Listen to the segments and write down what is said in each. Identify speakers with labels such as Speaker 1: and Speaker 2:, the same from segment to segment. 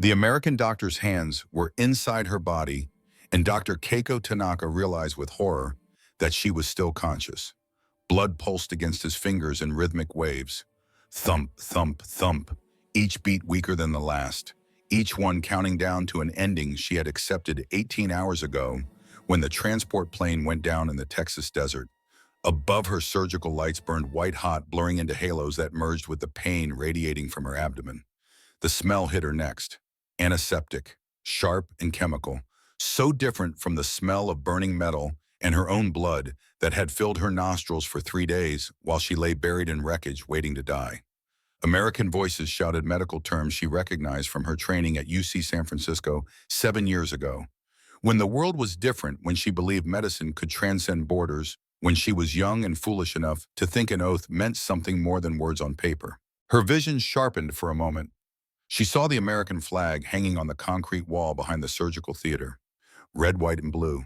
Speaker 1: The American doctor's hands were inside her body, and Dr. Keiko Tanaka realized with horror that she was still conscious. Blood pulsed against his fingers in rhythmic waves. Thump, thump, thump, each beat weaker than the last, each one counting down to an ending she had accepted 18 hours ago when the transport plane went down in the Texas desert. Above her, surgical lights burned white-hot, blurring into halos that merged with the pain radiating from her abdomen. The smell hit her next. Antiseptic, sharp and chemical, so different from the smell of burning metal and her own blood that had filled her nostrils for 3 days while she lay buried in wreckage waiting to die. American voices shouted medical terms she recognized from her training at UC San Francisco 7 years ago. When the world was different, when she believed medicine could transcend borders, when she was young and foolish enough to think an oath meant something more than words on paper. Her vision sharpened for a moment. She saw the American flag hanging on the concrete wall behind the surgical theater. Red, white, and blue.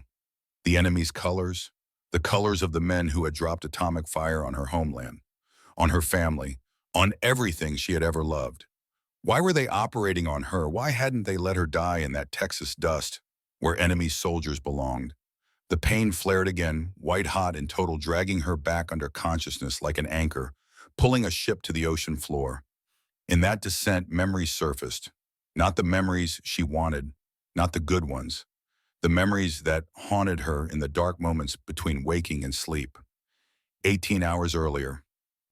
Speaker 1: The enemy's colors. The colors of the men who had dropped atomic fire on her homeland, on her family, on everything she had ever loved. Why were they operating on her? Why hadn't they let her die in that Texas dust where enemy soldiers belonged? The pain flared again, white-hot and total, dragging her back under consciousness like an anchor, pulling a ship to the ocean floor. In that descent, memories surfaced. Not the memories she wanted, not the good ones. The memories that haunted her in the dark moments between waking and sleep. 18 hours earlier,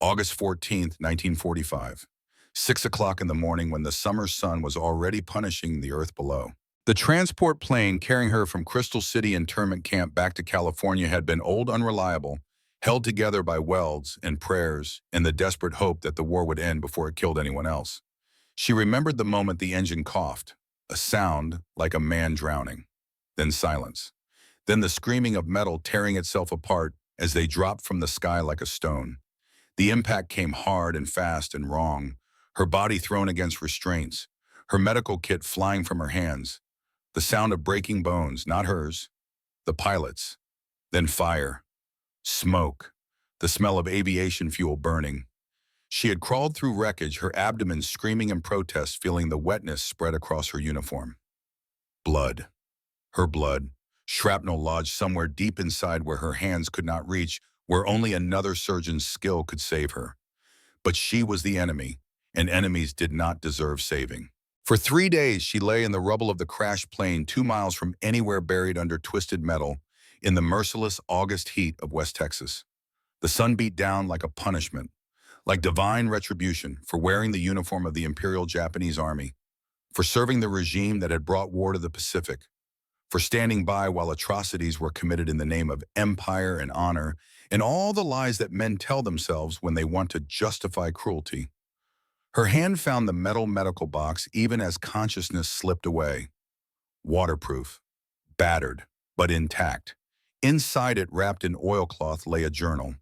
Speaker 1: August 14th, 1945. 6 o'clock in the morning when the summer sun was already punishing the earth below. The transport plane carrying her from Crystal City internment camp back to California had been old, unreliable, held together by welds and prayers and the desperate hope that the war would end before it killed anyone else. She remembered the moment the engine coughed, a sound like a man drowning. Then silence. Then the screaming of metal tearing itself apart as they dropped from the sky like a stone. The impact came hard and fast and wrong, her body thrown against restraints, her medical kit flying from her hands. The sound of breaking bones, not hers, the pilot's. Then fire. Smoke, the smell of aviation fuel burning. She had crawled through wreckage, her abdomen screaming in protest, feeling the wetness spread across her uniform. Blood. Her blood. Shrapnel lodged somewhere deep inside where her hands could not reach, where only another surgeon's skill could save her. But she was the enemy, and enemies did not deserve saving. For 3 days, she lay in the rubble of the crashed plane 2 miles from anywhere, buried under twisted metal, in the merciless August heat of West Texas. The sun beat down like a punishment, like divine retribution for wearing the uniform of the Imperial Japanese Army, for serving the regime that had brought war to the Pacific, for standing by while atrocities were committed in the name of empire and honor, and all the lies that men tell themselves when they want to justify cruelty. Her hand found the metal medical box even as consciousness slipped away. Waterproof, battered, but intact. Inside it, wrapped in oilcloth, lay a journal.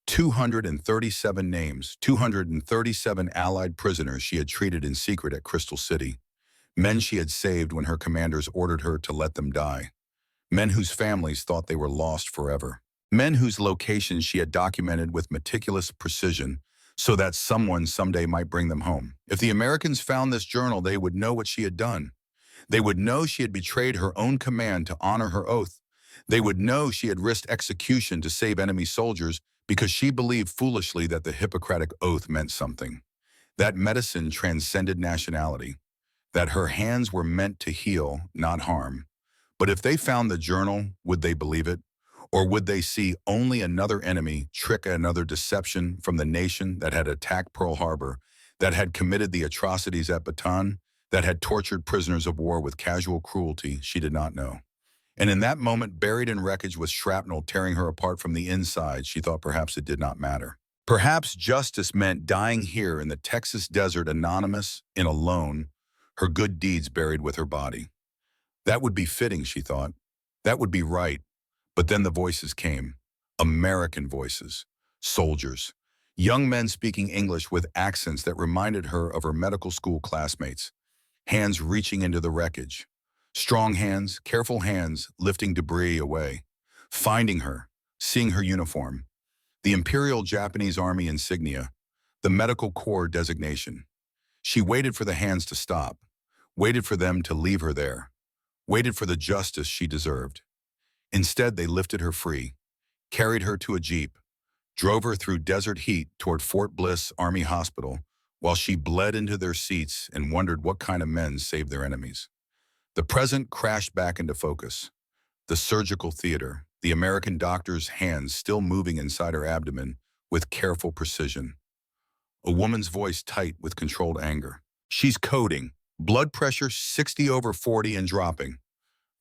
Speaker 1: 237 names, 237 Allied prisoners she had treated in secret at Crystal City. Men she had saved when her commanders ordered her to let them die. Men whose families thought they were lost forever. Men whose locations she had documented with meticulous precision so that someone someday might bring them home. If the Americans found this journal, they would know what she had done. They would know she had betrayed her own command to honor her oath. They would know she had risked execution to save enemy soldiers because she believed foolishly that the Hippocratic Oath meant something. That medicine transcended nationality. That her hands were meant to heal, not harm. But if they found the journal, would they believe it? Or would they see only another enemy, trick, another deception from the nation that had attacked Pearl Harbor, that had committed the atrocities at Bataan, that had tortured prisoners of war with casual cruelty she did not know? And in that moment, buried in wreckage with shrapnel tearing her apart from the inside, she thought perhaps it did not matter. Perhaps justice meant dying here in the Texas desert, anonymous and alone, her good deeds buried with her body. That would be fitting, she thought. That would be right. But then the voices came. American voices. Soldiers. Young men speaking English with accents that reminded her of her medical school classmates. Hands reaching into the wreckage. Strong hands, careful hands, lifting debris away. Finding her, seeing her uniform. The Imperial Japanese Army insignia. The Medical Corps designation. She waited for the hands to stop. waited for them to leave her there, waited for the justice she deserved. Instead, they lifted her free, carried her to a jeep, drove her through desert heat toward Fort Bliss Army Hospital while she bled into their seats and wondered what kind of men saved their enemies. The present crashed back into focus. The surgical theater, the American doctor's hands still moving inside her abdomen with careful precision. A woman's voice tight with controlled anger. She's coding. Blood pressure 60/40 and dropping.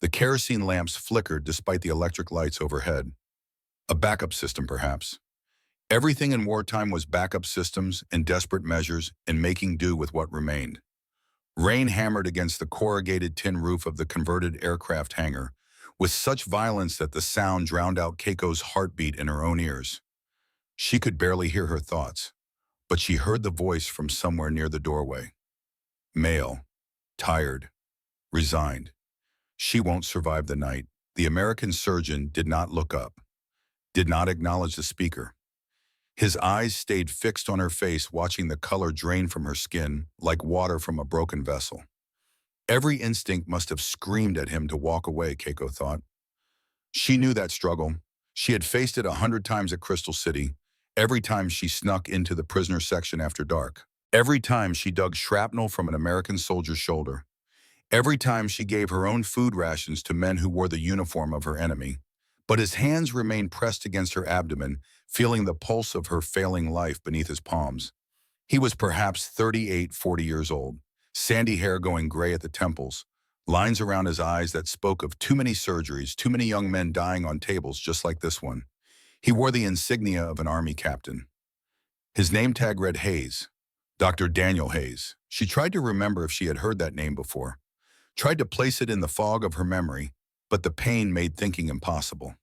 Speaker 1: The kerosene lamps flickered despite the electric lights overhead. A backup system, perhaps. Everything in wartime was backup systems and desperate measures and making do with what remained. Rain hammered against the corrugated tin roof of the converted aircraft hangar with such violence that the sound drowned out Keiko's heartbeat in her own ears. She could barely hear her thoughts, but she heard the voice from somewhere near the doorway. Male, tired, resigned. She won't survive the night. The American surgeon did not look up, did not acknowledge the speaker. His eyes stayed fixed on her face, watching the color drain from her skin like water from a broken vessel. Every instinct must have screamed at him to walk away, Keiko thought. She knew that struggle. She had faced it 100 times at Crystal City, every time she snuck into the prisoner section after dark, every time she dug shrapnel from an American soldier's shoulder, every time she gave her own food rations to men who wore the uniform of her enemy. But his hands remained pressed against her abdomen, feeling the pulse of her failing life beneath his palms. He was perhaps 38, 40 years old, sandy hair going gray at the temples, lines around his eyes that spoke of too many surgeries, too many young men dying on tables just like this one. He wore the insignia of an army captain. His name tag read Hayes, Dr. Daniel Hayes. She tried to remember if she had heard that name before, tried to place it in the fog of her memory, but the pain made thinking impossible.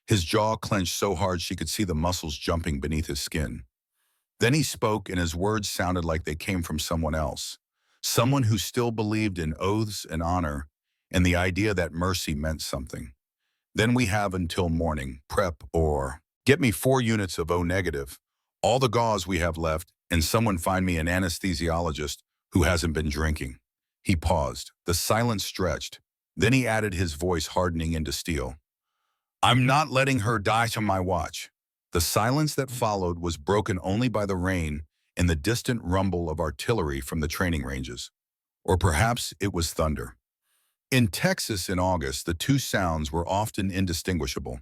Speaker 1: His jaw clenched so hard she could see the muscles jumping beneath his skin. Then he spoke, and his words sounded like they came from someone else, someone who still believed in oaths and honor and the idea that mercy meant something. Then we have until morning, prep, or get me 4 units of O negative, all the gauze we have left, and someone find me an anesthesiologist who hasn't been drinking. He paused. The silence stretched. Then he added, his voice hardening into steel. I'm not letting her die to my watch. The silence that followed was broken only by the rain and the distant rumble of artillery from the training ranges. Or perhaps it was thunder. In Texas in August, the two sounds were often indistinguishable.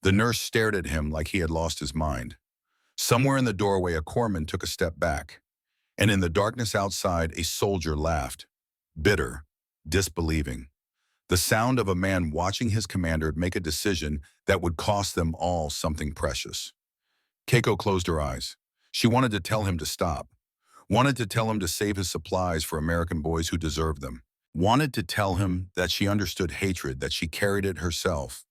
Speaker 1: The nurse stared at him like he had lost his mind. Somewhere in the doorway, a corpsman took a step back, and in the darkness outside, a soldier laughed, bitter, disbelieving. The sound of a man watching his commander make a decision that would cost them all something precious. Keiko closed her eyes. She wanted to tell him to stop, wanted to tell him to save his supplies for American boys who deserved them, wanted to tell him that she understood hatred, that she carried it herself,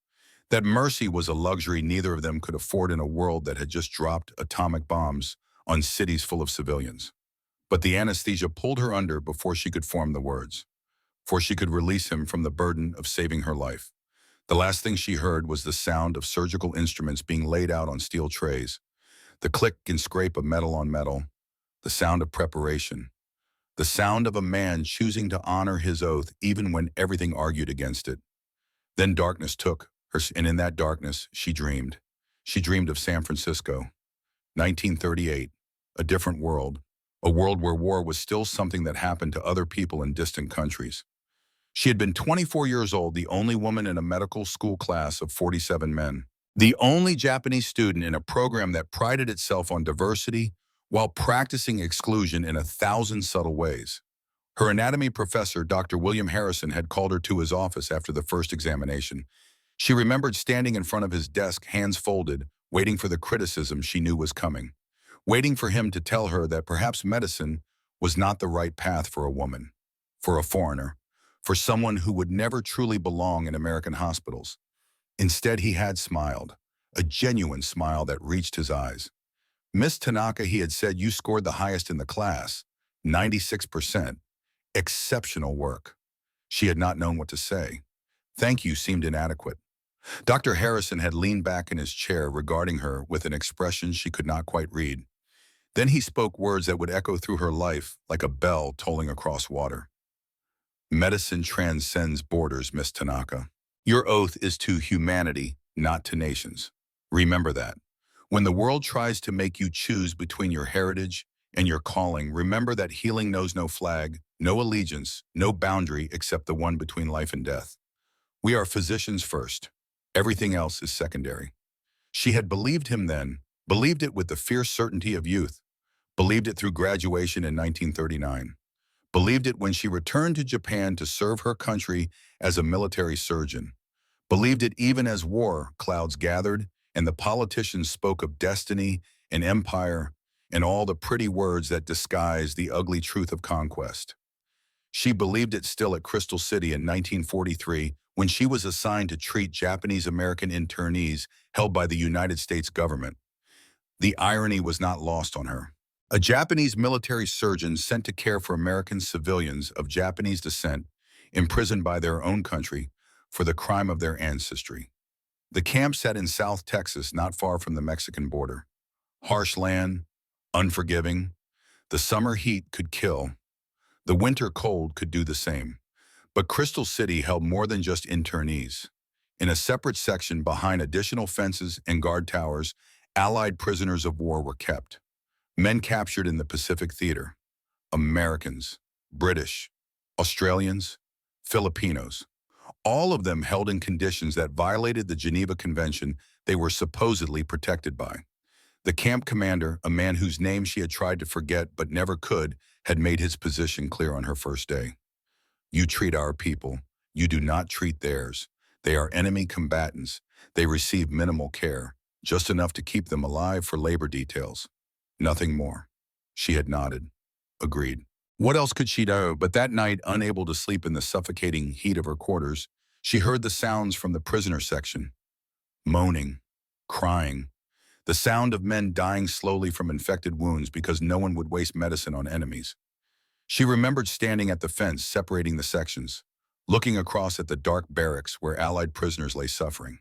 Speaker 1: that mercy was a luxury neither of them could afford in a world that had just dropped atomic bombs on cities full of civilians. But the anesthesia pulled her under before she could form the words, before she could release him from the burden of saving her life. The last thing she heard was the sound of surgical instruments being laid out on steel trays, the click and scrape of metal on metal, the sound of preparation, the sound of a man choosing to honor his oath even when everything argued against it. Then darkness took her, and in that darkness, she dreamed. She dreamed of San Francisco, 1938, a different world, a world where war was still something that happened to other people in distant countries. She had been 24 years old, the only woman in a medical school class of 47 men, the only Japanese student in a program that prided itself on diversity while practicing exclusion in 1,000 subtle ways. Her anatomy professor, Dr. William Harrison, had called her to his office after the first examination. She remembered standing in front of his desk, hands folded, waiting for the criticism she knew was coming, waiting for him to tell her that perhaps medicine was not the right path for a woman, for a foreigner, for someone who would never truly belong in American hospitals. Instead, he had smiled, a genuine smile that reached his eyes. Miss Tanaka, he had said, you scored the highest in the class, 96%. Exceptional work. She had not known what to say. Thank you seemed inadequate. Dr. Harrison had leaned back in his chair, regarding her with an expression she could not quite read. Then he spoke words that would echo through her life like a bell tolling across water. Medicine transcends borders, Miss Tanaka. Your oath is to humanity, not to nations. Remember that. When the world tries to make you choose between your heritage and your calling, remember that healing knows no flag, no allegiance, no boundary except the one between life and death. We are physicians first. Everything else is secondary. She had believed him then, believed it with the fierce certainty of youth, believed it through graduation in 1939, believed it when she returned to Japan to serve her country as a military surgeon, believed it even as war clouds gathered and the politicians spoke of destiny and empire and all the pretty words that disguise the ugly truth of conquest. She believed it still at Crystal City in 1943 when she was assigned to treat Japanese-American internees held by the United States government. The irony was not lost on her. A Japanese military surgeon sent to care for American civilians of Japanese descent imprisoned by their own country for the crime of their ancestry. The camp sat in South Texas, not far from the Mexican border. Harsh land, unforgiving. The summer heat could kill. The winter cold could do the same. But Crystal City held more than just internees. In a separate section behind additional fences and guard towers, Allied prisoners of war were kept. Men captured in the Pacific Theater. Americans, British, Australians, Filipinos. All of them held in conditions that violated the Geneva Convention they were supposedly protected by. The camp commander, a man whose name she had tried to forget but never could, had made his position clear on her first day. You treat our people. You do not treat theirs. They are enemy combatants. They receive minimal care, just enough to keep them alive for labor details. Nothing more. She had nodded. Agreed. What else could she do? But that night, unable to sleep in the suffocating heat of her quarters, she heard the sounds from the prisoner section. Moaning, crying, the sound of men dying slowly from infected wounds because no one would waste medicine on enemies. She remembered standing at the fence separating the sections, looking across at the dark barracks where Allied prisoners lay suffering.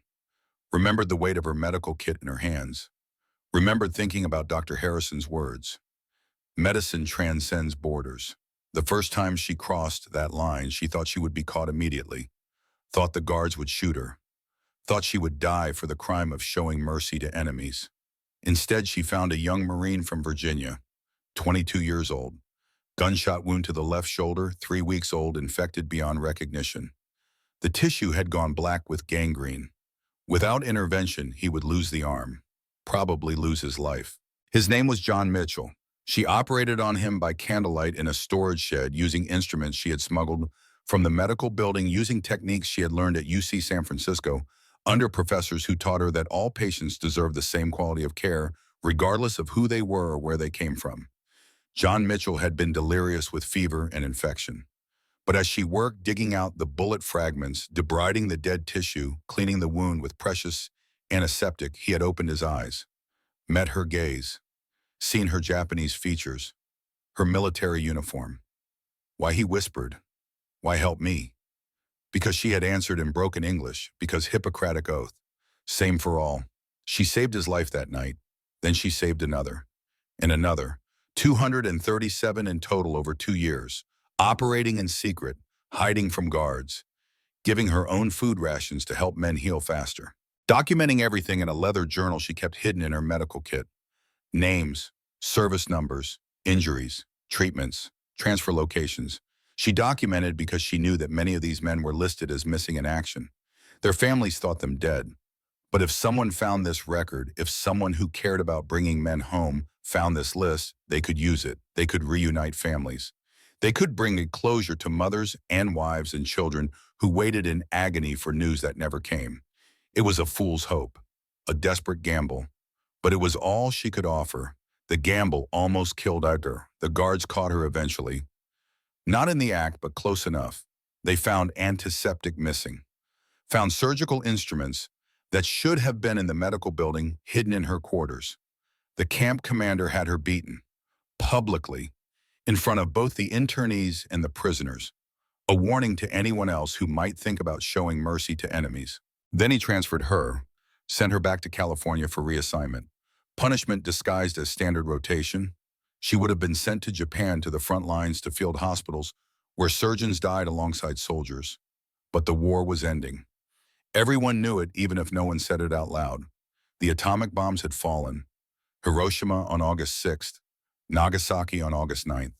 Speaker 1: Remembered the weight of her medical kit in her hands. Remembered thinking about Dr. Harrison's words. Medicine transcends borders. The first time she crossed that line, she thought she would be caught immediately. Thought the guards would shoot her. Thought she would die for the crime of showing mercy to enemies. Instead, she found a young Marine from Virginia, 22 years old. Gunshot wound to the left shoulder, 3 weeks old, infected beyond recognition. The tissue had gone black with gangrene. Without intervention, he would lose the arm, probably lose his life. His name was John Mitchell. She operated on him by candlelight in a storage shed using instruments she had smuggled from the medical building, using techniques she had learned at UC San Francisco under professors who taught her that all patients deserve the same quality of care, regardless of who they were or where they came from. John Mitchell had been delirious with fever and infection. But as she worked digging out the bullet fragments, debriding the dead tissue, cleaning the wound with precious antiseptic, he had opened his eyes, met her gaze, seen her Japanese features, her military uniform. Why, he whispered, "Why help me?" Because she had answered in broken English, because Hippocratic oath. Same for all. She saved his life that night. Then she saved another. And another. 237 in total over 2 years. Operating in secret, hiding from guards. Giving her own food rations to help men heal faster. Documenting everything in a leather journal she kept hidden in her medical kit. Names, service numbers, injuries, treatments, transfer locations. She documented because she knew that many of these men were listed as missing in action. Their families thought them dead. But if someone found this record, if someone who cared about bringing men home found this list, they could use it. They could reunite families. They could bring a closure to mothers and wives and children who waited in agony for news that never came. It was a fool's hope, a desperate gamble. But it was all she could offer. The gamble almost killed her. The guards caught her eventually. Not in the act, but close enough. They found antiseptic missing. Found surgical instruments that should have been in the medical building hidden in her quarters. The camp commander had her beaten, publicly, in front of both the internees and the prisoners. A warning to anyone else who might think about showing mercy to enemies. Then he transferred her, sent her back to California for reassignment. Punishment disguised as standard rotation. She would have been sent to Japan to the front lines to field hospitals where surgeons died alongside soldiers. But the war was ending. Everyone knew it, even if no one said it out loud. The atomic bombs had fallen. Hiroshima on August 6th, Nagasaki on August 9th.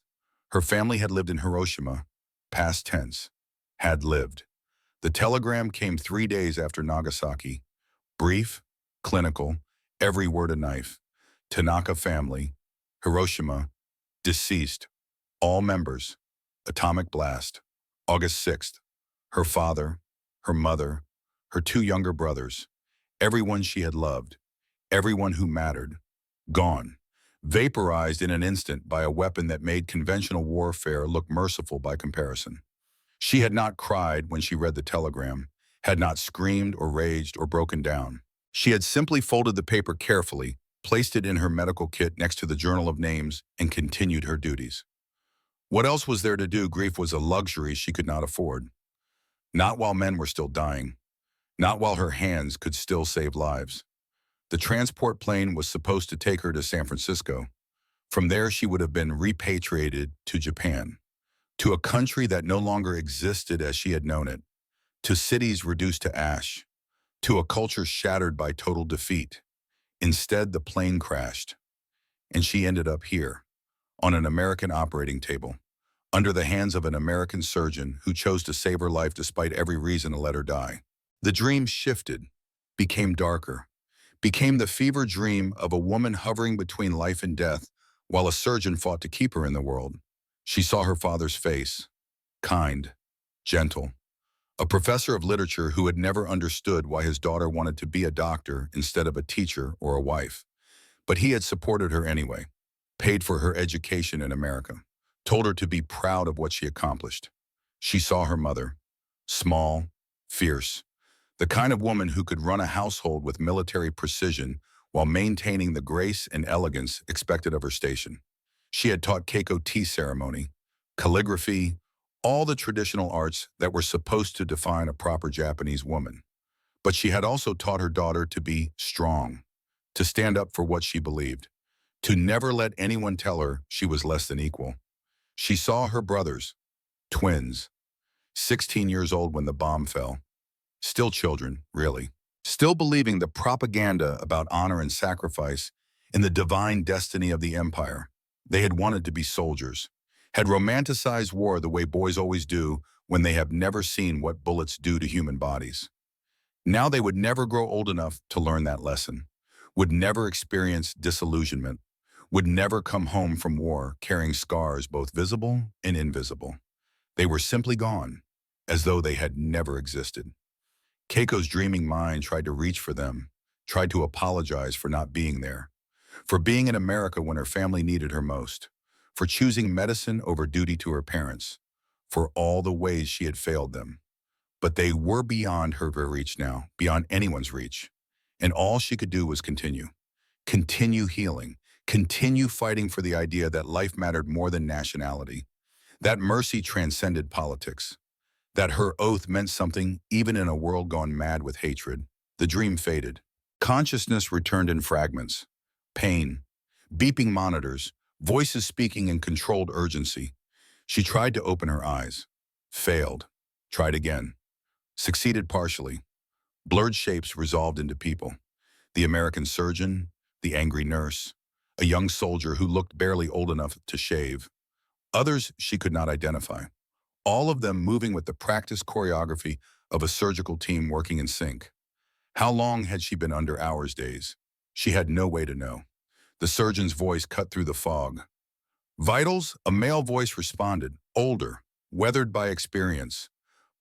Speaker 1: Her family had lived in Hiroshima, past tense, had lived. The telegram came 3 days after Nagasaki. Brief, clinical, every word a knife. Tanaka family, Hiroshima, deceased, all members, atomic blast, August 6th. Her father, her mother, her 2 younger brothers, everyone she had loved, everyone who mattered, gone, vaporized in an instant by a weapon that made conventional warfare look merciful by comparison. She had not cried when she read the telegram, had not screamed or raged or broken down. She had simply folded the paper carefully, placed it in her medical kit next to the journal of names, and continued her duties. What else was there to do? Grief was a luxury she could not afford. Not while men were still dying. Not while her hands could still save lives. The transport plane was supposed to take her to San Francisco. From there, she would have been repatriated to Japan, to a country that no longer existed as she had known it, to cities reduced to ash, to a culture shattered by total defeat. Instead, the plane crashed, and she ended up here, on an American operating table, under the hands of an American surgeon who chose to save her life despite every reason to let her die. The dream shifted, became darker, became the fever dream of a woman hovering between life and death while a surgeon fought to keep her in the world. She saw her father's face, kind, gentle, a professor of literature who had never understood why his daughter wanted to be a doctor instead of a teacher or a wife. But he had supported her anyway, paid for her education in America, told her to be proud of what she accomplished. She saw her mother, small, fierce, the kind of woman who could run a household with military precision while maintaining the grace and elegance expected of her station. She had taught Keiko tea ceremony, calligraphy, all the traditional arts that were supposed to define a proper Japanese woman. But she had also taught her daughter to be strong, to stand up for what she believed, to never let anyone tell her she was less than equal. She saw her brothers, twins, 16 years old when the bomb fell. Still children, really. Still believing the propaganda about honor and sacrifice in the divine destiny of the empire. They had wanted to be soldiers, had romanticized war the way boys always do when they have never seen what bullets do to human bodies. Now they would never grow old enough to learn that lesson, would never experience disillusionment, would never come home from war carrying scars both visible and invisible. They were simply gone, as though they had never existed. Keiko's dreaming mind tried to reach for them, tried to apologize for not being there, for being in America when her family needed her most, for choosing medicine over duty to her parents, for all the ways she had failed them. But they were beyond her reach now, beyond anyone's reach. And all she could do was continue. Continue healing, continue fighting for the idea that life mattered more than nationality, that mercy transcended politics, that her oath meant something even in a world gone mad with hatred. The dream faded. Consciousness returned in fragments. Pain, beeping monitors, voices speaking in controlled urgency. She tried to open her eyes. Failed. Tried again. Succeeded partially. Blurred shapes resolved into people. The American surgeon, the angry nurse, a young soldier who looked barely old enough to shave. Others she could not identify. All of them moving with the practiced choreography of a surgical team working in sync. How long had she been under hours days? She had no way to know. The surgeon's voice cut through the fog. Vitals, a male voice responded, older, weathered by experience.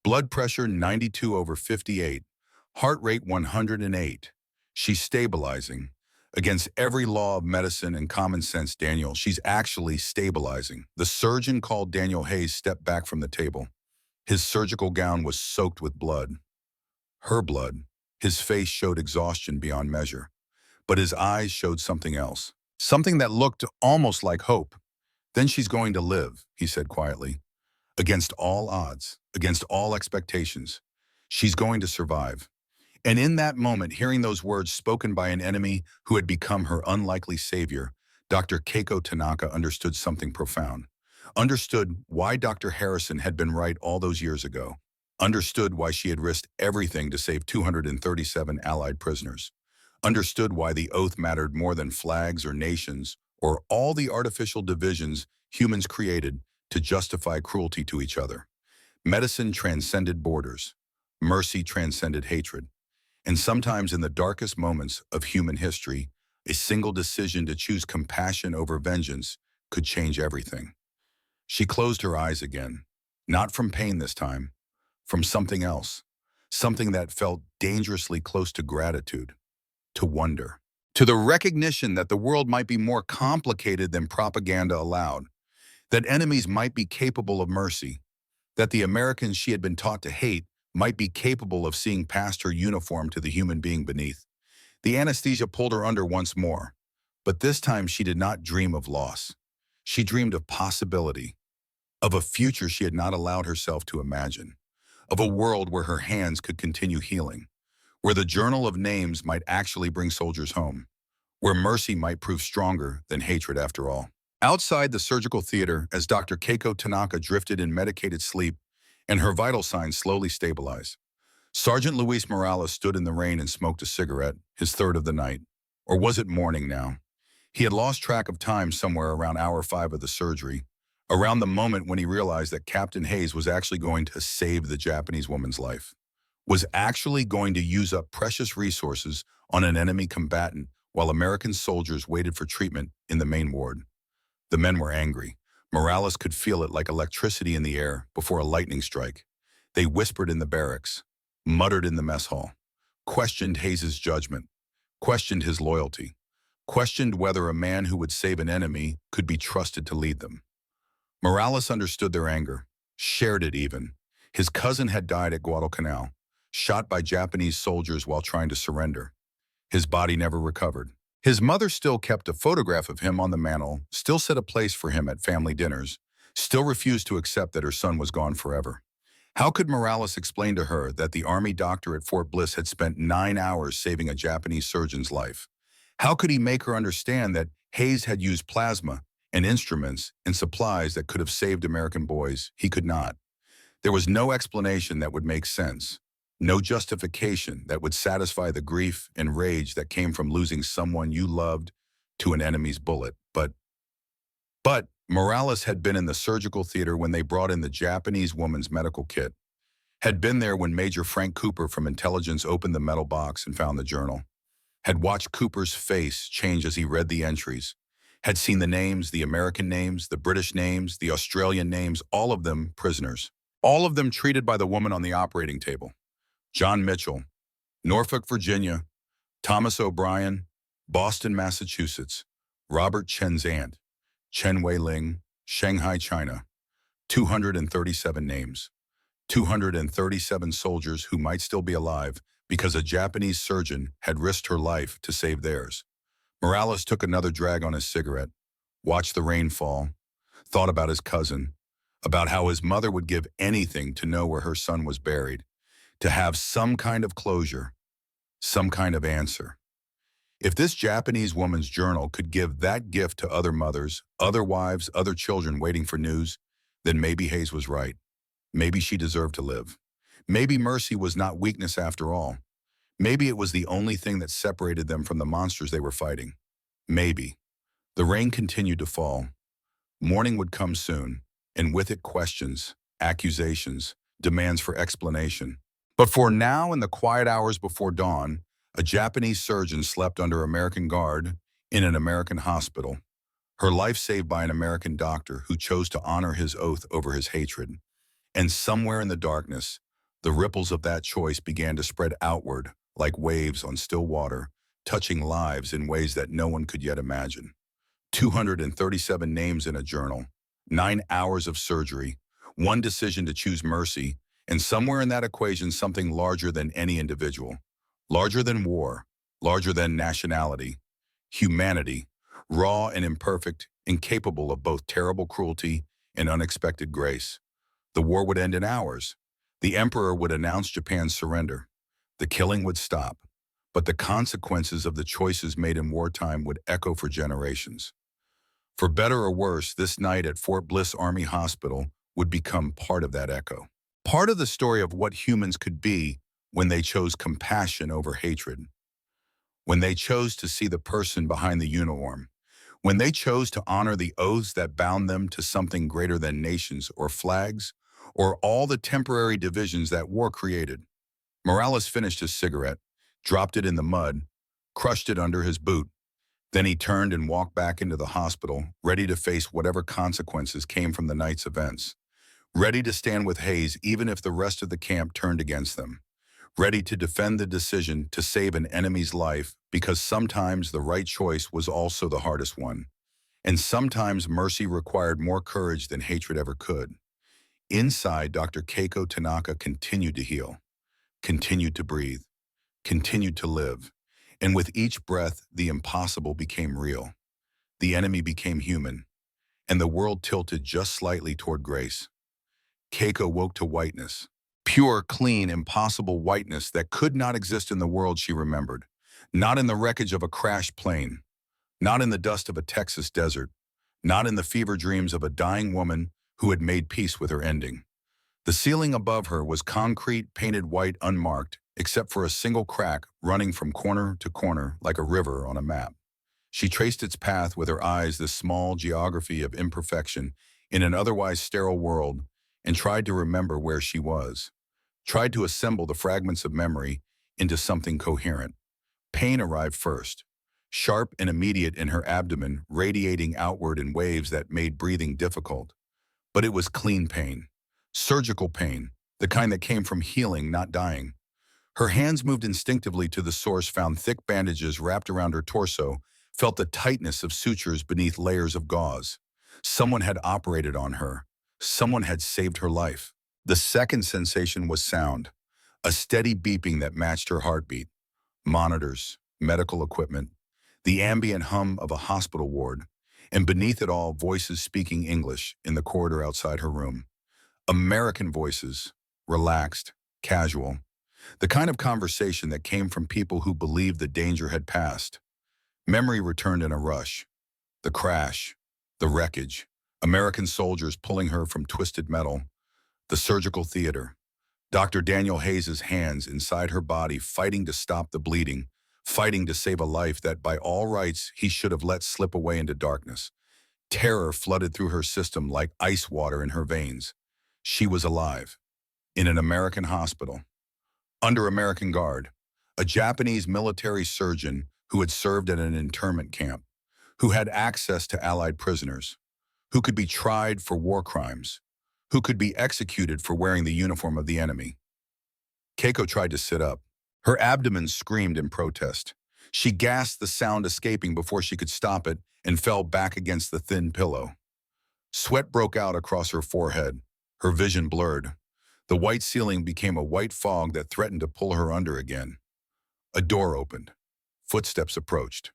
Speaker 1: Blood pressure 92/58, heart rate 108. She's stabilizing. Against every law of medicine and common sense, Daniel, she's actually stabilizing. The surgeon called Daniel Hayes stepped back from the table. His surgical gown was soaked with blood. Her blood. His face showed exhaustion beyond measure. But his eyes showed something else. Something that looked almost like hope. Then she's going to live, he said quietly. Against all odds, against all expectations. She's going to survive. And in that moment, hearing those words spoken by an enemy who had become her unlikely savior, Dr. Keiko Tanaka understood something profound. understood why Dr. Harrison had been right all those years ago, understood why she had risked everything to save 237 Allied prisoners, understood why the oath mattered more than flags or nations or all the artificial divisions humans created to justify cruelty to each other. Medicine transcended borders. Mercy transcended hatred. And sometimes in the darkest moments of human history, a single decision to choose compassion over vengeance could change everything. She closed her eyes again, not from pain this time, from something else, something that felt dangerously close to gratitude, to wonder, to the recognition that the world might be more complicated than propaganda allowed, that enemies might be capable of mercy, that the Americans she had been taught to hate might be capable of seeing past her uniform to the human being beneath. The anesthesia pulled her under once more, but this time she did not dream of loss. She dreamed of possibility, of a future she had not allowed herself to imagine, of a world where her hands could continue healing, where the journal of names might actually bring soldiers home, where mercy might prove stronger than hatred after all. Outside the surgical theater, as Dr. Keiko Tanaka drifted in medicated sleep and her vital signs slowly stabilized, Sergeant Luis Morales stood in the rain and smoked a cigarette, his third of the night. Or was it morning now? He had lost track of time somewhere around hour 5 of the surgery, around the moment when he realized that Captain Hayes was actually going to save the Japanese woman's life, was actually going to use up precious resources on an enemy combatant while American soldiers waited for treatment in the main ward. The men were angry. Morales could feel it like electricity in the air before a lightning strike. They whispered in the barracks, muttered in the mess hall, questioned Hayes's judgment, questioned his loyalty, questioned whether a man who would save an enemy could be trusted to lead them. Morales understood their anger, shared it even. His cousin had died at Guadalcanal, shot by Japanese soldiers while trying to surrender. His body never recovered. His mother still kept a photograph of him on the mantle, still set a place for him at family dinners, still refused to accept that her son was gone forever. How could Morales explain to her that the Army doctor at Fort Bliss had spent 9 hours saving a Japanese surgeon's life? How could he make her understand that Hayes had used plasma and instruments and supplies that could have saved American boys? He could not. There was no explanation that would make sense, no justification that would satisfy the grief and rage that came from losing someone you loved to an enemy's bullet. But Morales had been in the surgical theater when they brought in the Japanese woman's medical kit, had been there when Major Frank Cooper from intelligence opened the metal box and found the journal, had watched Cooper's face change as he read the entries, had seen the names, the American names, the British names, the Australian names, all of them prisoners, all of them treated by the woman on the operating table. John Mitchell, Norfolk, Virginia; Thomas O'Brien, Boston, Massachusetts; Robert Chen's aunt, Chen Wei-ling, Shanghai, China. 237 names. 237 soldiers who might still be alive because a Japanese surgeon had risked her life to save theirs. Morales took another drag on his cigarette, watched the rain fall, thought about his cousin, about how his mother would give anything to know where her son was buried, to have some kind of closure, some kind of answer. If this Japanese woman's journal could give that gift to other mothers, other wives, other children waiting for news, then maybe Hayes was right. Maybe she deserved to live. Maybe mercy was not weakness after all. Maybe it was the only thing that separated them from the monsters they were fighting. Maybe. The rain continued to fall. Morning would come soon, and with it questions, accusations, demands for explanation. But for now, in the quiet hours before dawn, a Japanese surgeon slept under American guard in an American hospital, her life saved by an American doctor who chose to honor his oath over his hatred. And somewhere in the darkness, the ripples of that choice began to spread outward like waves on still water, touching lives in ways that no one could yet imagine. 237 names in a journal, 9 hours of surgery, one decision to choose mercy, and somewhere in that equation something larger than any individual, larger than war, larger than nationality, humanity, raw and imperfect, incapable of both terrible cruelty and unexpected grace. The war would end in hours. The emperor would announce Japan's surrender. The killing would stop. But the consequences of the choices made in wartime would echo for generations. For better or worse, this night at Fort Bliss Army Hospital would become part of that echo. Part of the story of what humans could be when they chose compassion over hatred, when they chose to see the person behind the uniform, when they chose to honor the oaths that bound them to something greater than nations or flags, or all the temporary divisions that war created. Morales finished his cigarette, dropped it in the mud, crushed it under his boot. Then he turned and walked back into the hospital, ready to face whatever consequences came from the night's events. Ready to stand with Hayes even if the rest of the camp turned against them. Ready to defend the decision to save an enemy's life because sometimes the right choice was also the hardest one. And sometimes mercy required more courage than hatred ever could. Inside, Dr. Keiko Tanaka continued to heal, continued to breathe, continued to live. And with each breath, the impossible became real. The enemy became human, and the world tilted just slightly toward grace. Keiko woke to whiteness. Pure, clean, impossible whiteness that could not exist in the world she remembered. Not in the wreckage of a crashed plane. Not in the dust of a Texas desert. Not in the fever dreams of a dying woman who had made peace with her ending. The ceiling above her was concrete, painted white, unmarked, except for a single crack running from corner to corner like a river on a map. She traced its path with her eyes, this small geography of imperfection in an otherwise sterile world, and tried to remember where she was. Tried to assemble the fragments of memory into something coherent. Pain arrived first, sharp and immediate in her abdomen, radiating outward in waves that made breathing difficult. But it was clean pain, surgical pain, the kind that came from healing, not dying. Her hands moved instinctively to the source, found thick bandages wrapped around her torso, felt the tightness of sutures beneath layers of gauze. Someone had operated on her. Someone had saved her life. The second sensation was sound, a steady beeping that matched her heartbeat. Monitors, medical equipment, the ambient hum of a hospital ward, and beneath it all, voices speaking English in the corridor outside her room. American voices, relaxed, casual, the kind of conversation that came from people who believed the danger had passed. Memory returned in a rush. The crash, the wreckage, American soldiers pulling her from twisted metal, the surgical theater, Dr. Daniel Hayes's hands inside her body fighting to stop the bleeding, fighting to save a life that by all rights he should have let slip away into darkness. Terror flooded through her system like ice water in her veins. She was alive, in an American hospital, under American guard, a Japanese military surgeon who had served at an internment camp, who had access to Allied prisoners, who could be tried for war crimes, who could be executed for wearing the uniform of the enemy. Keiko tried to sit up. Her abdomen screamed in protest. She gasped, the sound escaping before she could stop it, and fell back against the thin pillow. Sweat broke out across her forehead. Her vision blurred. The white ceiling became a white fog that threatened to pull her under again. A door opened. Footsteps approached.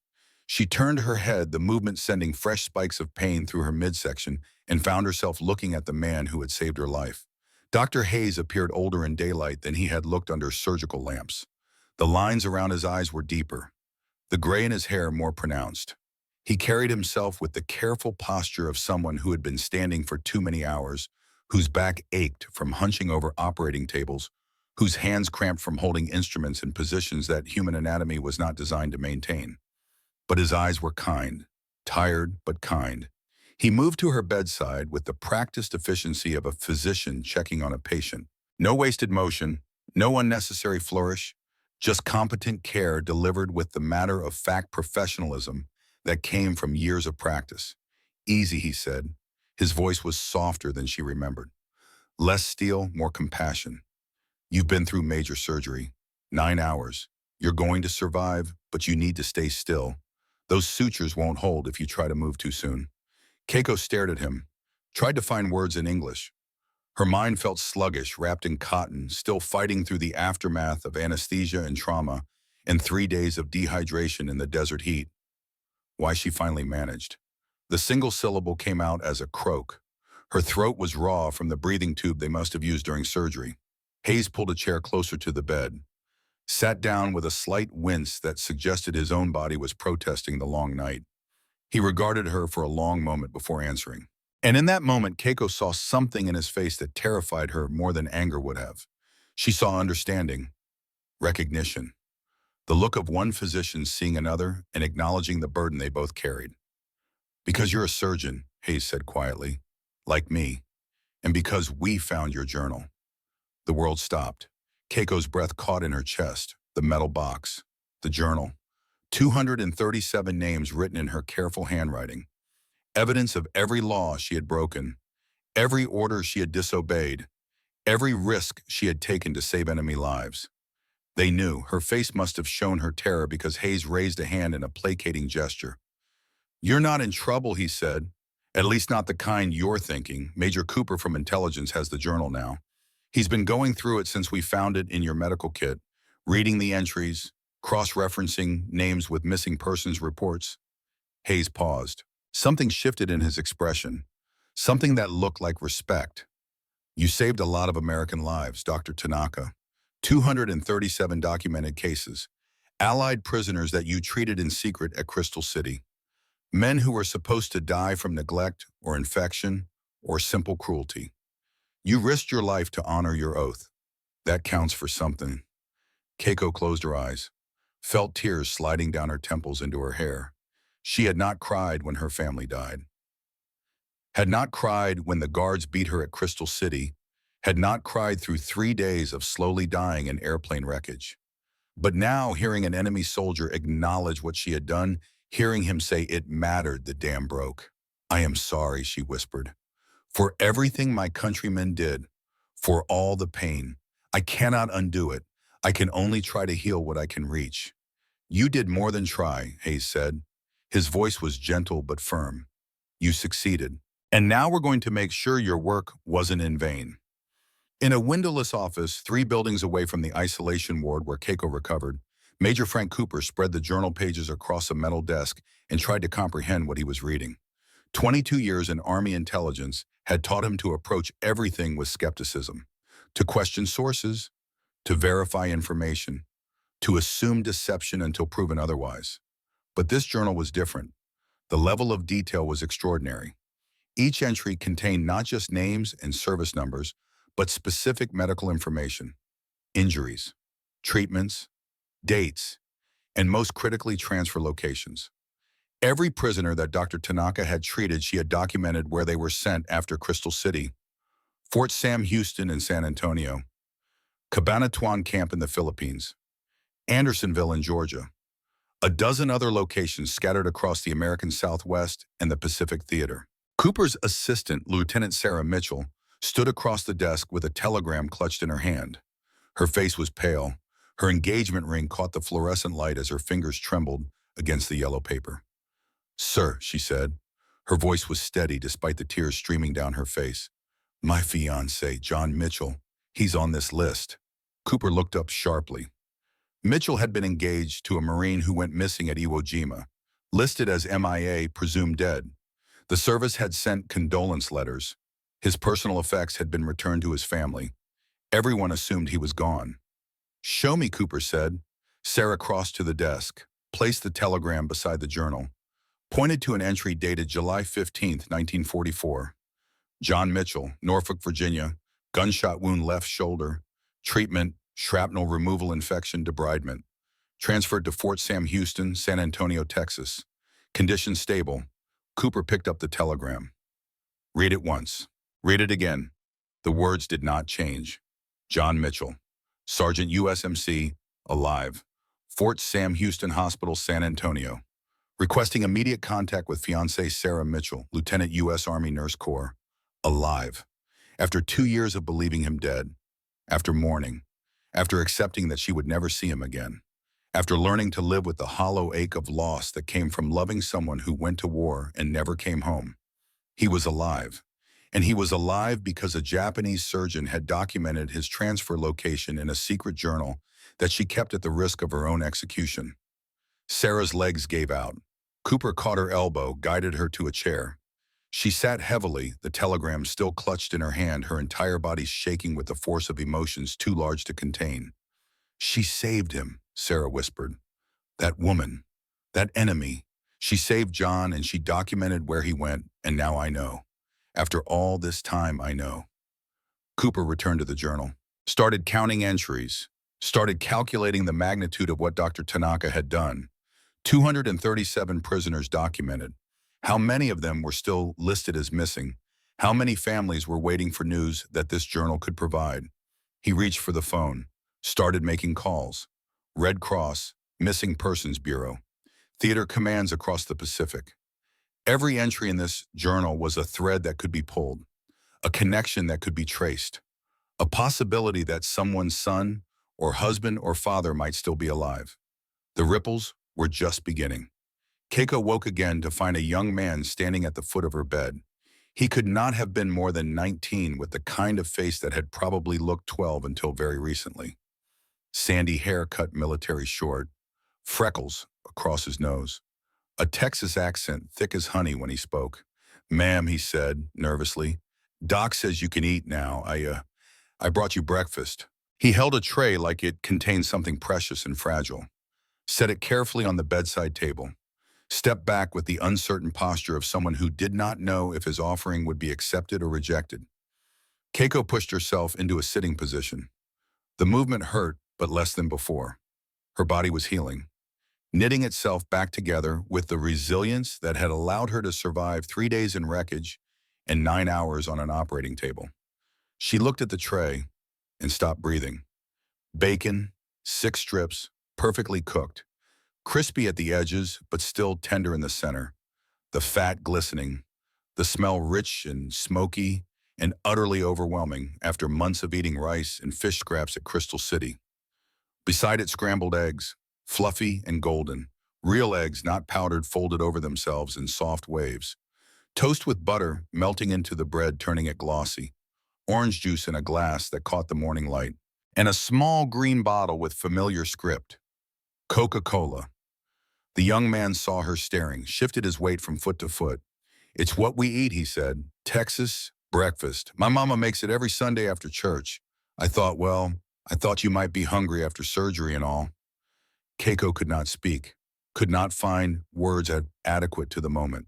Speaker 1: She turned her head, the movement sending fresh spikes of pain through her midsection, and found herself looking at the man who had saved her life. Dr. Hayes appeared older in daylight than he had looked under surgical lamps. The lines around his eyes were deeper, the gray in his hair more pronounced. He carried himself with the careful posture of someone who had been standing for too many hours, whose back ached from hunching over operating tables, whose hands cramped from holding instruments in positions that human anatomy was not designed to maintain. But his eyes were kind, tired but kind. He moved to her bedside with the practiced efficiency of a physician checking on a patient. No wasted motion, no unnecessary flourish, just competent care delivered with the matter-of-fact professionalism that came from years of practice. Easy, he said. His voice was softer than she remembered. Less steel, more compassion. You've been through major surgery. 9 hours. You're going to survive, but you need to stay still. Those sutures won't hold if you try to move too soon. Keiko stared at him, tried to find words in English. Her mind felt sluggish, wrapped in cotton, still fighting through the aftermath of anesthesia and trauma, and 3 days of dehydration in the desert heat. Why she finally managed. The single syllable came out as a croak. Her throat was raw from the breathing tube they must have used during surgery. Hayes pulled a chair closer to the bed, sat down with a slight wince that suggested his own body was protesting the long night. He regarded her for a long moment before answering. And in that moment, Keiko saw something in his face that terrified her more than anger would have. She saw understanding, recognition, the look of one physician seeing another and acknowledging the burden they both carried. "Because you're a surgeon," Hayes said quietly, "like me, and because we found your journal." The world stopped. Keiko's breath caught in her chest, the metal box, the journal. 237 names written in her careful handwriting. Evidence of every law she had broken, every order she had disobeyed, every risk she had taken to save enemy lives. They knew. Her face must have shown her terror because Hayes raised a hand in a placating gesture. "You're not in trouble," he said. "At least not the kind you're thinking. Major Cooper from Intelligence has the journal now. He's been going through it since we found it in your medical kit, reading the entries, cross-referencing names with missing persons reports." Hayes paused. Something shifted in his expression, something that looked like respect. "You saved a lot of American lives, Dr. Tanaka. 237 documented cases, Allied prisoners that you treated in secret at Crystal City. Men who were supposed to die from neglect or infection or simple cruelty. You risked your life to honor your oath. That counts for something." Keiko closed her eyes, felt tears sliding down her temples into her hair. She had not cried when her family died. Had not cried when the guards beat her at Crystal City. Had not cried through 3 days of slowly dying in airplane wreckage. But now, hearing an enemy soldier acknowledge what she had done, hearing him say it mattered, the dam broke. "I am sorry," she whispered, "for everything my countrymen did, for all the pain. I cannot undo it. I can only try to heal what I can reach." "You did more than try," Hayes said. His voice was gentle but firm. "You succeeded. And now we're going to make sure your work wasn't in vain." In a windowless office, 3 buildings away from the isolation ward where Keiko recovered, Major Frank Cooper spread the journal pages across a metal desk and tried to comprehend what he was reading. 22 years in Army intelligence had taught him to approach everything with skepticism, to question sources, to verify information, to assume deception until proven otherwise. But this journal was different. The level of detail was extraordinary. Each entry contained not just names and service numbers, but specific medical information, injuries, treatments, dates, and most critically, transfer locations. Every prisoner that Dr. Tanaka had treated, she had documented where they were sent after Crystal City, Fort Sam Houston in San Antonio, Cabanatuan Camp in the Philippines, Andersonville in Georgia, a dozen other locations scattered across the American Southwest and the Pacific Theater. Cooper's assistant, Lieutenant Sarah Mitchell, stood across the desk with a telegram clutched in her hand. Her face was pale. Her engagement ring caught the fluorescent light as her fingers trembled against the yellow paper. "Sir," she said. Her voice was steady despite the tears streaming down her face. "My fiancé, John Mitchell, he's on this list." Cooper looked up sharply. Mitchell had been engaged to a Marine who went missing at Iwo Jima, listed as MIA, presumed dead. The service had sent condolence letters. His personal effects had been returned to his family. Everyone assumed he was gone. "Show me," Cooper said. Sarah crossed to the desk, placed the telegram beside the journal, pointed to an entry dated July 15th, 1944. "John Mitchell, Norfolk, Virginia, gunshot wound left shoulder, treatment, shrapnel removal infection debridement. Transferred to Fort Sam Houston, San Antonio, Texas. Condition stable." Cooper picked up the telegram. "Read it once. Read it again." The words did not change. "John Mitchell, Sergeant USMC, alive. Fort Sam Houston Hospital, San Antonio. Requesting immediate contact with fiancée Sarah Mitchell, Lieutenant U.S. Army Nurse Corps. Alive. After 2 years of believing him dead. After mourning. After accepting that she would never see him again. After learning to live with the hollow ache of loss that came from loving someone who went to war and never came home. He was alive. And he was alive because a Japanese surgeon had documented his transfer location in a secret journal that she kept at the risk of her own execution. Sarah's legs gave out. Cooper caught her elbow, guided her to a chair. She sat heavily, the telegram still clutched in her hand, her entire body shaking with the force of emotions too large to contain. "She saved him," Sarah whispered. "That woman, that enemy, She saved John and she documented where he went, and now I know. After all this time, I know. Cooper returned to the journal, started counting entries, started calculating the magnitude of what Dr. Tanaka had done. 237 prisoners documented. How many of them were still listed as missing? How many families were waiting for news that this journal could provide? He reached for the phone, started making calls. Red Cross, Missing Persons Bureau, theater commands across the Pacific. Every entry in this journal was a thread that could be pulled, a connection that could be traced, a possibility that someone's son or husband or father might still be alive. The ripples were just beginning. Keiko woke again to find a young man standing at the foot of her bed. He could not have been more than 19 with the kind of face that had probably looked 12 until very recently. Sandy hair cut military short, freckles across his nose, a Texas accent thick as honey when he spoke. "Ma'am," he said nervously, "Doc says you can eat now. I brought you breakfast." He held a tray like it contained something precious and fragile, set it carefully on the bedside table, stepped back with the uncertain posture of someone who did not know if his offering would be accepted or rejected. Keiko pushed herself into a sitting position. The movement hurt, but less than before. Her body was healing, knitting itself back together with the resilience that had allowed her to survive 3 days in wreckage and 9 hours on an operating table. She looked at the tray and stopped breathing. Bacon, 6 strips, perfectly cooked, crispy at the edges, but still tender in the center. The fat glistening, the smell rich and smoky and utterly overwhelming after months of eating rice and fish scraps at Crystal City. Beside it, scrambled eggs, fluffy and golden, real eggs not powdered folded over themselves in soft waves. Toast with butter melting into the bread, turning it glossy. Orange juice in a glass that caught the morning light. And a small green bottle with familiar script. Coca-Cola. The young man saw her staring, shifted his weight from foot to foot. "It's what we eat," he said. "Texas breakfast. My mama makes it every Sunday after church. I thought you might be hungry after surgery and all." Keiko could not speak, could not find words adequate to the moment.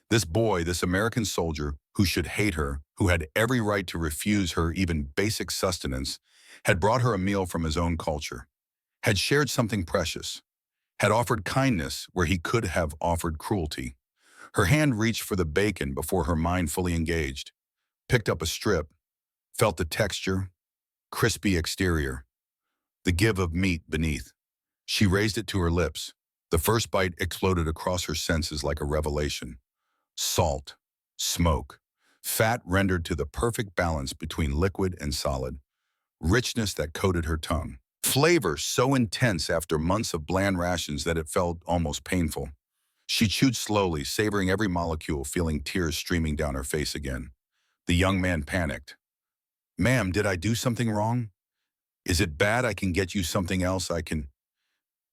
Speaker 1: This boy, this American soldier, who should hate her, who had every right to refuse her even basic sustenance, had brought her a meal from his own culture, had shared something precious, had offered kindness where he could have offered cruelty. Her hand reached for the bacon before her mind fully engaged, picked up a strip, felt the texture, crispy exterior, the give of meat beneath. She raised it to her lips. The first bite exploded across her senses like a revelation. Salt, smoke, fat rendered to the perfect balance between liquid and solid, richness that coated her tongue. Flavor so intense after months of bland rations that it felt almost painful. She chewed slowly, savoring every molecule, feeling tears streaming down her face again. The young man panicked. "Ma'am, did I do something wrong? Is it bad I can get you something else I can—"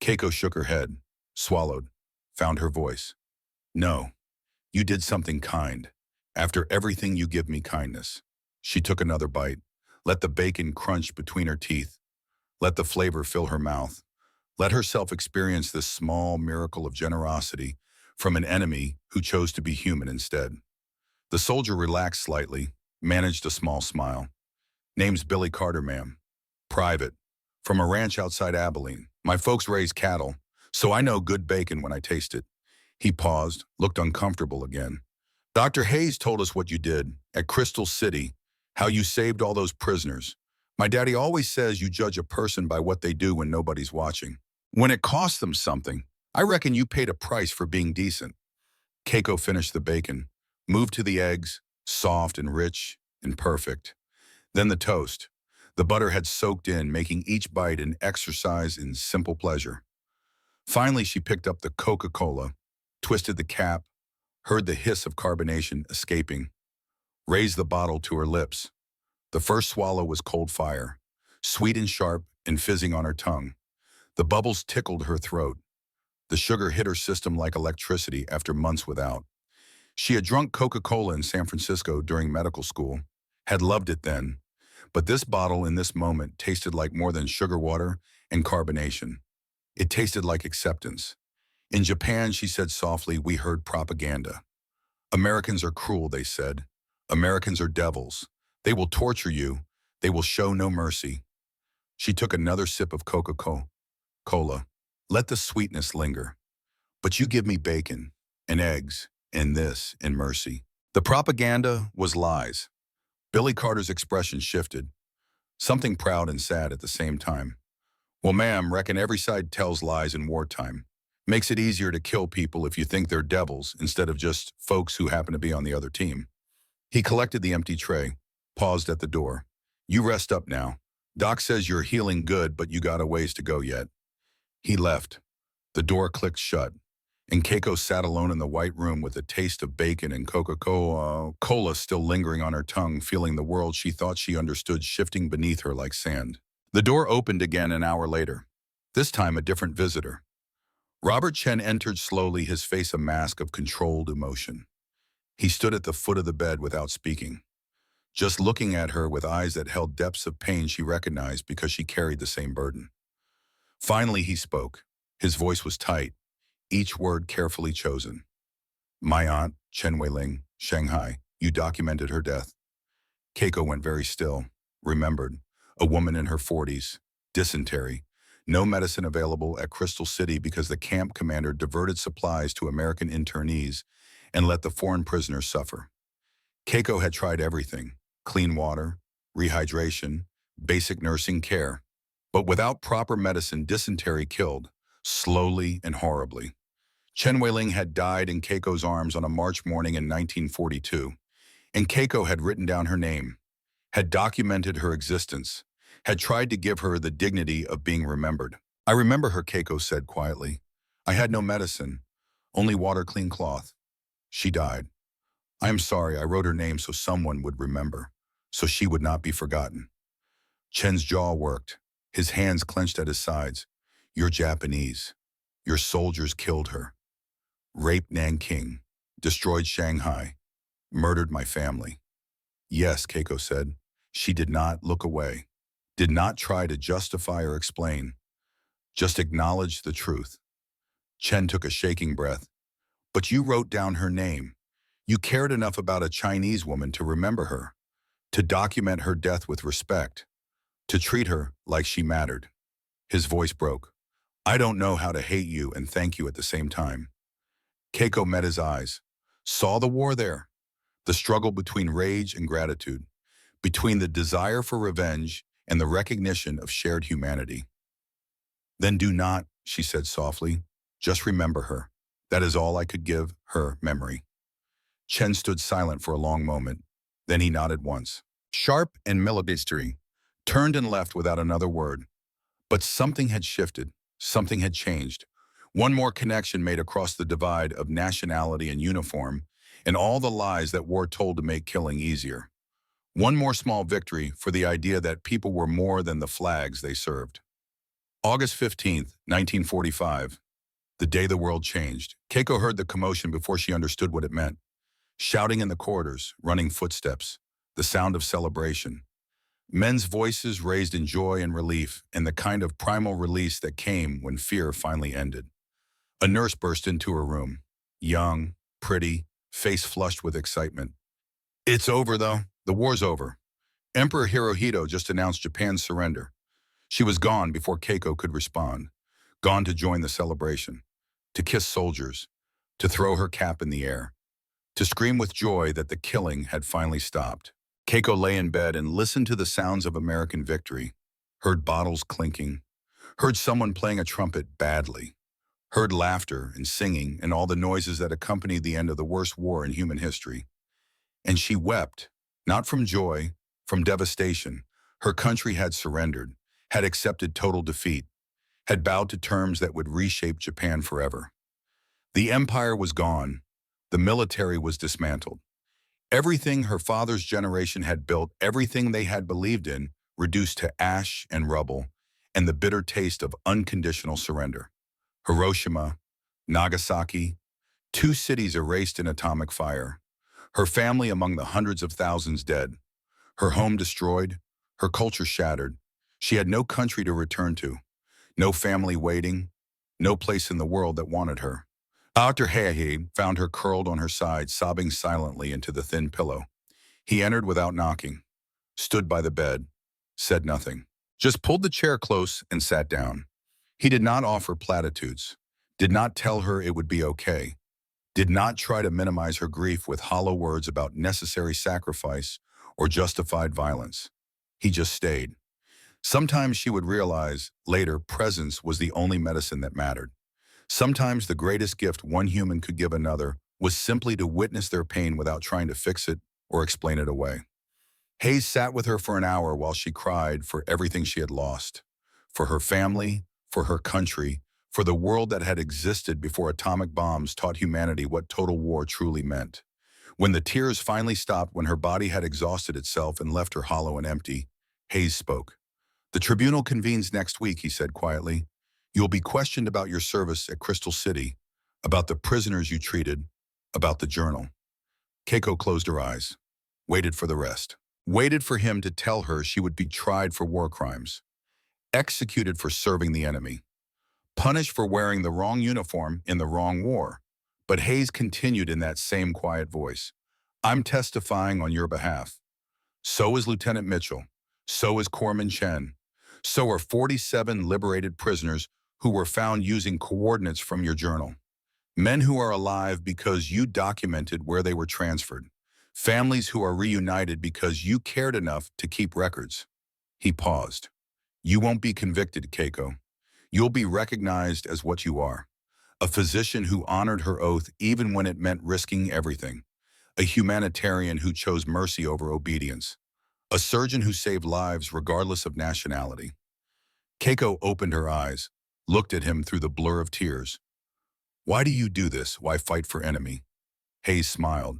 Speaker 1: Keiko shook her head, swallowed, found her voice. "No, you did something kind. After everything you give me kindness." She took another bite, let the bacon crunch between her teeth, let the flavor fill her mouth, let herself experience this small miracle of generosity from an enemy who chose to be human instead. The soldier relaxed slightly, managed a small smile. "Name's Billy Carter, ma'am. Private. From a ranch outside Abilene. My folks raise cattle, so I know good bacon when I taste it." He paused, looked uncomfortable again. "Dr. Hayes told us what you did at Crystal City, how you saved all those prisoners. My daddy always says you judge a person by what they do when nobody's watching. When it costs them something, I reckon you paid a price for being decent." Keiko finished the bacon, moved to the eggs, soft and rich and perfect. Then the toast. The butter had soaked in, making each bite an exercise in simple pleasure. Finally, she picked up the Coca-Cola, twisted the cap, heard the hiss of carbonation escaping, raised the bottle to her lips. The first swallow was cold fire, sweet and sharp and fizzing on her tongue. The bubbles tickled her throat. The sugar hit her system like electricity after months without. She had drunk Coca-Cola in San Francisco during medical school, had loved it then, but this bottle in this moment tasted like more than sugar water and carbonation. It tasted like acceptance. In Japan, she said softly, we heard propaganda. Americans are cruel, they said. Americans are devils. They will torture you. They will show no mercy. She took another sip of Coca-Cola. Let the sweetness linger. But you give me bacon and eggs and this and mercy. The propaganda was lies. Billy Carter's expression shifted, something proud and sad at the same time. Well, ma'am, reckon every side tells lies in wartime. Makes it easier to kill people if you think they're devils instead of just folks who happen to be on the other team. He collected the empty tray, paused at the door. You rest up now. Doc says you're healing good, but you got a ways to go yet. He left. The door clicked shut, and Keiko sat alone in the white room with the taste of bacon and Coca-Cola still lingering on her tongue, feeling the world she thought she understood shifting beneath her like sand. The door opened again an hour later, this time a different visitor. Robert Chen entered slowly, his face a mask of controlled emotion. He stood at the foot of the bed without speaking, just looking at her with eyes that held depths of pain she recognized because she carried the same burden. Finally, he spoke. His voice was tight, each word carefully chosen. My aunt, Chen Weiling, Shanghai, you documented her death. Keiko went very still, remembered, a woman in her 40s, dysentery, no medicine available at Crystal City because the camp commander diverted supplies to American internees and let the foreign prisoners suffer. Keiko had tried everything, clean water, rehydration, basic nursing care. But without proper medicine, dysentery killed, slowly and horribly. Chen Weiling had died in Keiko's arms on a March morning in 1942, and Keiko had written down her name, had documented her existence, had tried to give her the dignity of being remembered. I remember her, Keiko said quietly. I had no medicine, only water, clean cloth. She died. I am sorry, I wrote her name so someone would remember, so she would not be forgotten. Chen's jaw worked, his hands clenched at his sides. You're Japanese. Your soldiers killed her. Raped Nanking, destroyed Shanghai, murdered my family. Yes, Keiko said. She did not look away, did not try to justify or explain, just acknowledged the truth. Chen took a shaking breath. But you wrote down her name. You cared enough about a Chinese woman to remember her, to document her death with respect, to treat her like she mattered. His voice broke. I don't know how to hate you and thank you at the same time. Keiko met his eyes, saw the war there, the struggle between rage and gratitude, between the desire for revenge and the recognition of shared humanity. Then do not, she said softly, just remember her. That is all I could give her memory. Chen stood silent for a long moment. Then he nodded once. Sharp and military, turned and left without another word. But something had shifted, something had changed. One more connection made across the divide of nationality and uniform, and all the lies that war told to make killing easier. One more small victory for the idea that people were more than the flags they served. August 15th, 1945. The day the world changed. Keiko heard the commotion before she understood what it meant. Shouting in the corridors, running footsteps, the sound of celebration. Men's voices raised in joy and relief, and the kind of primal release that came when fear finally ended. A nurse burst into her room. Young, pretty, face flushed with excitement. It's over, though. The war's over. Emperor Hirohito just announced Japan's surrender. She was gone before Keiko could respond. Gone to join the celebration. To kiss soldiers. To throw her cap in the air. To scream with joy that the killing had finally stopped. Keiko lay in bed and listened to the sounds of American victory. Heard bottles clinking. Heard someone playing a trumpet badly. Heard laughter and singing and all the noises that accompanied the end of the worst war in human history. And she wept, not from joy, from devastation. Her country had surrendered, had accepted total defeat, had bowed to terms that would reshape Japan forever. The empire was gone. The military was dismantled. Everything her father's generation had built, everything they had believed in, reduced to ash and rubble, and the bitter taste of unconditional surrender. Hiroshima, Nagasaki, two cities erased in atomic fire. Her family among the hundreds of thousands dead. Her home destroyed, her culture shattered. She had no country to return to, no family waiting, No place in the world that wanted her. Dr. Hahe found her curled on her side, sobbing silently into the thin pillow. He entered without knocking, stood by the bed, said nothing. Just pulled the chair close and sat down. He did not offer platitudes, did not tell her it would be okay, did not try to minimize her grief with hollow words about necessary sacrifice or justified violence. He just stayed. Sometimes she would realize, later, presence was the only medicine that mattered. Sometimes the greatest gift one human could give another was simply to witness their pain without trying to fix it or explain it away. Hayes sat with her for an hour while she cried for everything she had lost, for her family, for her country, for the world that had existed before atomic bombs taught humanity what total war truly meant. When the tears finally stopped, when her body had exhausted itself and left her hollow and empty, Hayes spoke. "The tribunal convenes next week," he said quietly. "You'll be questioned about your service at Crystal City, about the prisoners you treated, about the journal." Keiko closed her eyes, waited for the rest. Waited for him to tell her she would be tried for war crimes, executed for serving the enemy, punished for wearing the wrong uniform in the wrong war. But Hayes continued in that same quiet voice. "I'm testifying on your behalf. So is Lieutenant Mitchell. So is Corpsman Chen. So are 47 liberated prisoners who were found using coordinates from your journal. Men who are alive because you documented where they were transferred. Families who are reunited because you cared enough to keep records." He paused. "You won't be convicted, Keiko. You'll be recognized as what you are. A physician who honored her oath even when it meant risking everything. A humanitarian who chose mercy over obedience. A surgeon who saved lives regardless of nationality." Keiko opened her eyes, looked at him through the blur of tears. "Why do you do this? Why fight for enemy?" Hayes smiled,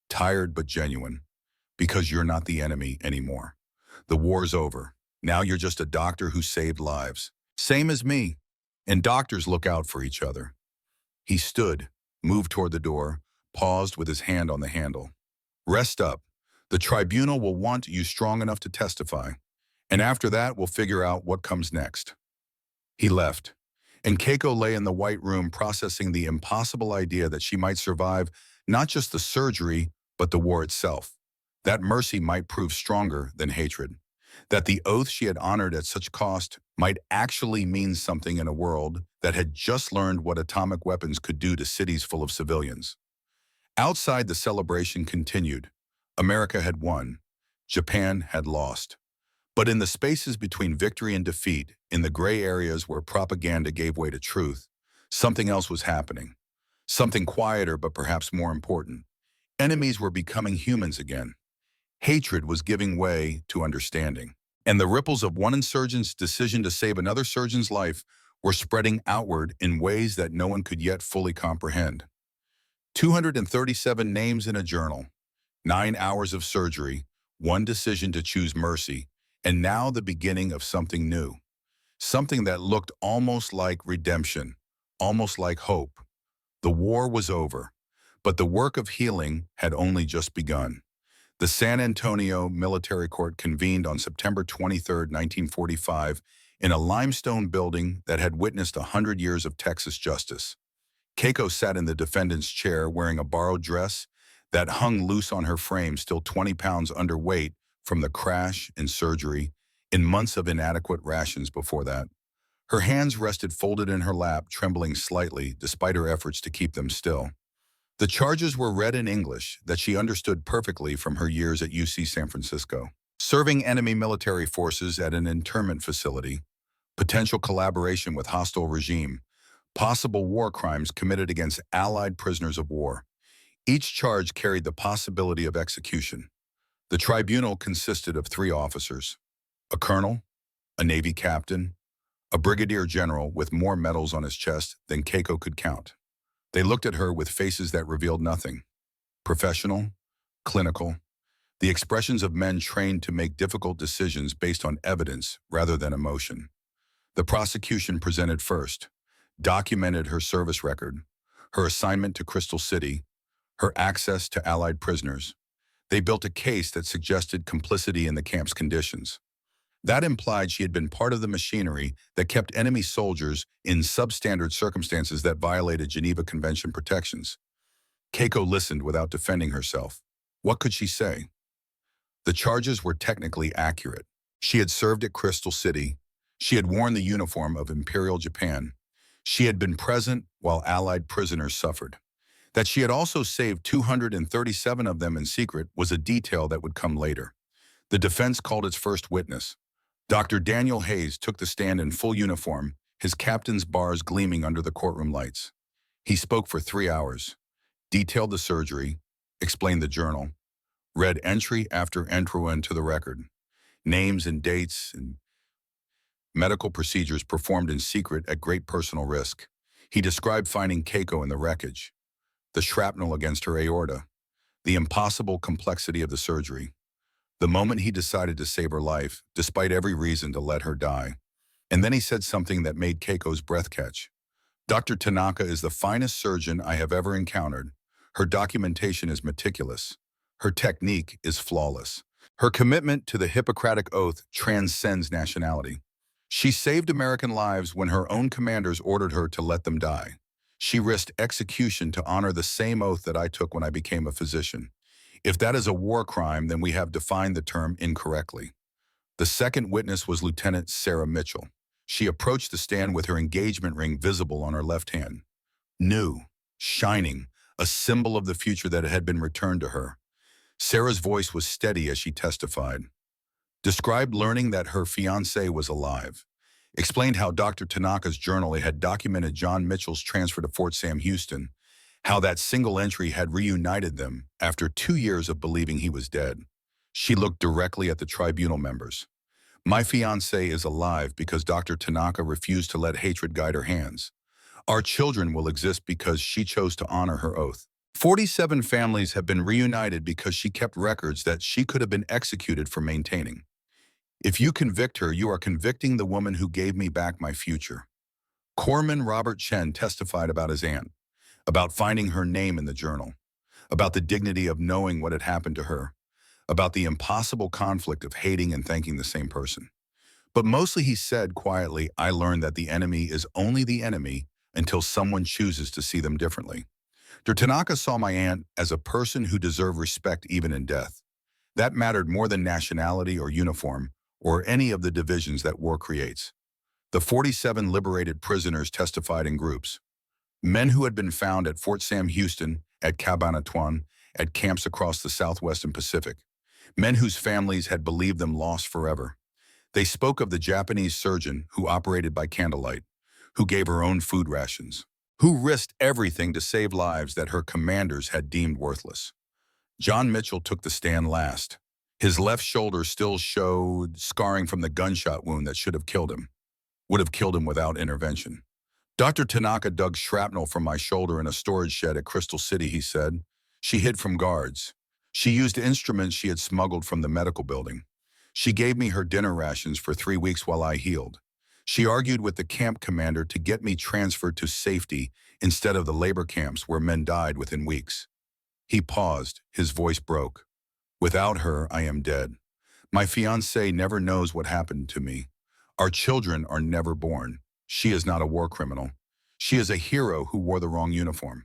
Speaker 1: tired but genuine. "Because you're not the enemy anymore. The war's over. Now you're just a doctor who saved lives. Same as me. And doctors look out for each other." He stood, moved toward the door, paused with his hand on the handle. "Rest up. The tribunal will want you strong enough to testify. And after that, we'll figure out what comes next." He left, and Keiko lay in the white room processing the impossible idea that she might survive not just the surgery, but the war itself. That mercy might prove stronger than hatred. That the oath she had honored at such cost might actually mean something in a world that had just learned what atomic weapons could do to cities full of civilians. Outside, the celebration continued. America had won. Japan had lost. But in the spaces between victory and defeat, in the gray areas where propaganda gave way to truth, something else was happening. Something quieter, but perhaps more important. Enemies were becoming humans again. Hatred was giving way to understanding. And the ripples of one insurgent's decision to save another surgeon's life were spreading outward in ways that no one could yet fully comprehend. 237 names in a journal, 9 hours of surgery, one decision to choose mercy, and now the beginning of something new. Something that looked almost like redemption, almost like hope. The war was over, but the work of healing had only just begun. The San Antonio Military Court convened on September 23, 1945, in a limestone building that had witnessed 100 years of Texas justice. Keiko sat in the defendant's chair wearing a borrowed dress that hung loose on her frame, still 20 pounds underweight from the crash and surgery, in months of inadequate rations before that. Her hands rested folded in her lap, trembling slightly despite her efforts to keep them still. The charges were read in English that she understood perfectly from her years at UC San Francisco. Serving enemy military forces at an internment facility, potential collaboration with hostile regime, possible war crimes committed against Allied prisoners of war. Each charge carried the possibility of execution. The tribunal consisted of 3 officers, a colonel, a Navy captain, a brigadier general with more medals on his chest than Keiko could count. They looked at her with faces that revealed nothing. Professional, clinical, the expressions of men trained to make difficult decisions based on evidence rather than emotion. The prosecution presented first, documented her service record, her assignment to Crystal City, her access to Allied prisoners. They built a case that suggested complicity in the camp's conditions. That implied she had been part of the machinery that kept enemy soldiers in substandard circumstances that violated Geneva Convention protections. Keiko listened without defending herself. What could she say? The charges were technically accurate. She had served at Crystal City. She had worn the uniform of Imperial Japan. She had been present while Allied prisoners suffered. That she had also saved 237 of them in secret was a detail that would come later. The defense called its first witness. Dr. Daniel Hayes took the stand in full uniform, his captain's bars gleaming under the courtroom lights. He spoke for 3 hours, detailed the surgery, explained the journal, read entry after entry into the record, names and dates and medical procedures performed in secret at great personal risk. He described finding Keiko in the wreckage, the shrapnel against her aorta, the impossible complexity of the surgery, the moment he decided to save her life, despite every reason to let her die. And then he said something that made Keiko's breath catch. Dr. Tanaka is the finest surgeon I have ever encountered. Her documentation is meticulous. Her technique is flawless. Her commitment to the Hippocratic Oath transcends nationality. She saved American lives when her own commanders ordered her to let them die. She risked execution to honor the same oath that I took when I became a physician. If that is a war crime, then we have defined the term incorrectly. The second witness was Lieutenant Sarah Mitchell. She approached the stand with her engagement ring visible on her left hand. New, shining, a symbol of the future that had been returned to her. Sarah's voice was steady as she testified. Described learning that her fiancé was alive. Explained how Dr. Tanaka's journal had documented John Mitchell's transfer to Fort Sam Houston, how that single entry had reunited them after 2 years of believing he was dead. She looked directly at the tribunal members. My fiancé is alive because Dr. Tanaka refused to let hatred guide her hands. Our children will exist because she chose to honor her oath. 47 families have been reunited because she kept records that she could have been executed for maintaining. If you convict her, you are convicting the woman who gave me back my future. Corpsman Robert Chen testified about his aunt, about finding her name in the journal, about the dignity of knowing what had happened to her, about the impossible conflict of hating and thanking the same person. But mostly he said quietly, I learned that the enemy is only the enemy until someone chooses to see them differently. Tanaka saw my aunt as a person who deserved respect even in death. That mattered more than nationality or uniform or any of the divisions that war creates. The 47 liberated prisoners testified in groups. Men who had been found at Fort Sam Houston, at Cabanatuan, at camps across the Southwestern Pacific. Men whose families had believed them lost forever. They spoke of the Japanese surgeon who operated by candlelight, who gave her own food rations, who risked everything to save lives that her commanders had deemed worthless. John Mitchell took the stand last. His left shoulder still showed scarring from the gunshot wound that should have killed him, would have killed him without intervention. Dr. Tanaka dug shrapnel from my shoulder in a storage shed at Crystal City, he said. She hid from guards. She used instruments she had smuggled from the medical building. She gave me her dinner rations for 3 weeks while I healed. She argued with the camp commander to get me transferred to safety instead of the labor camps where men died within weeks. He paused, his voice broke. Without her, I am dead. My fiancée never knows what happened to me. Our children are never born. She is not a war criminal. She is a hero who wore the wrong uniform.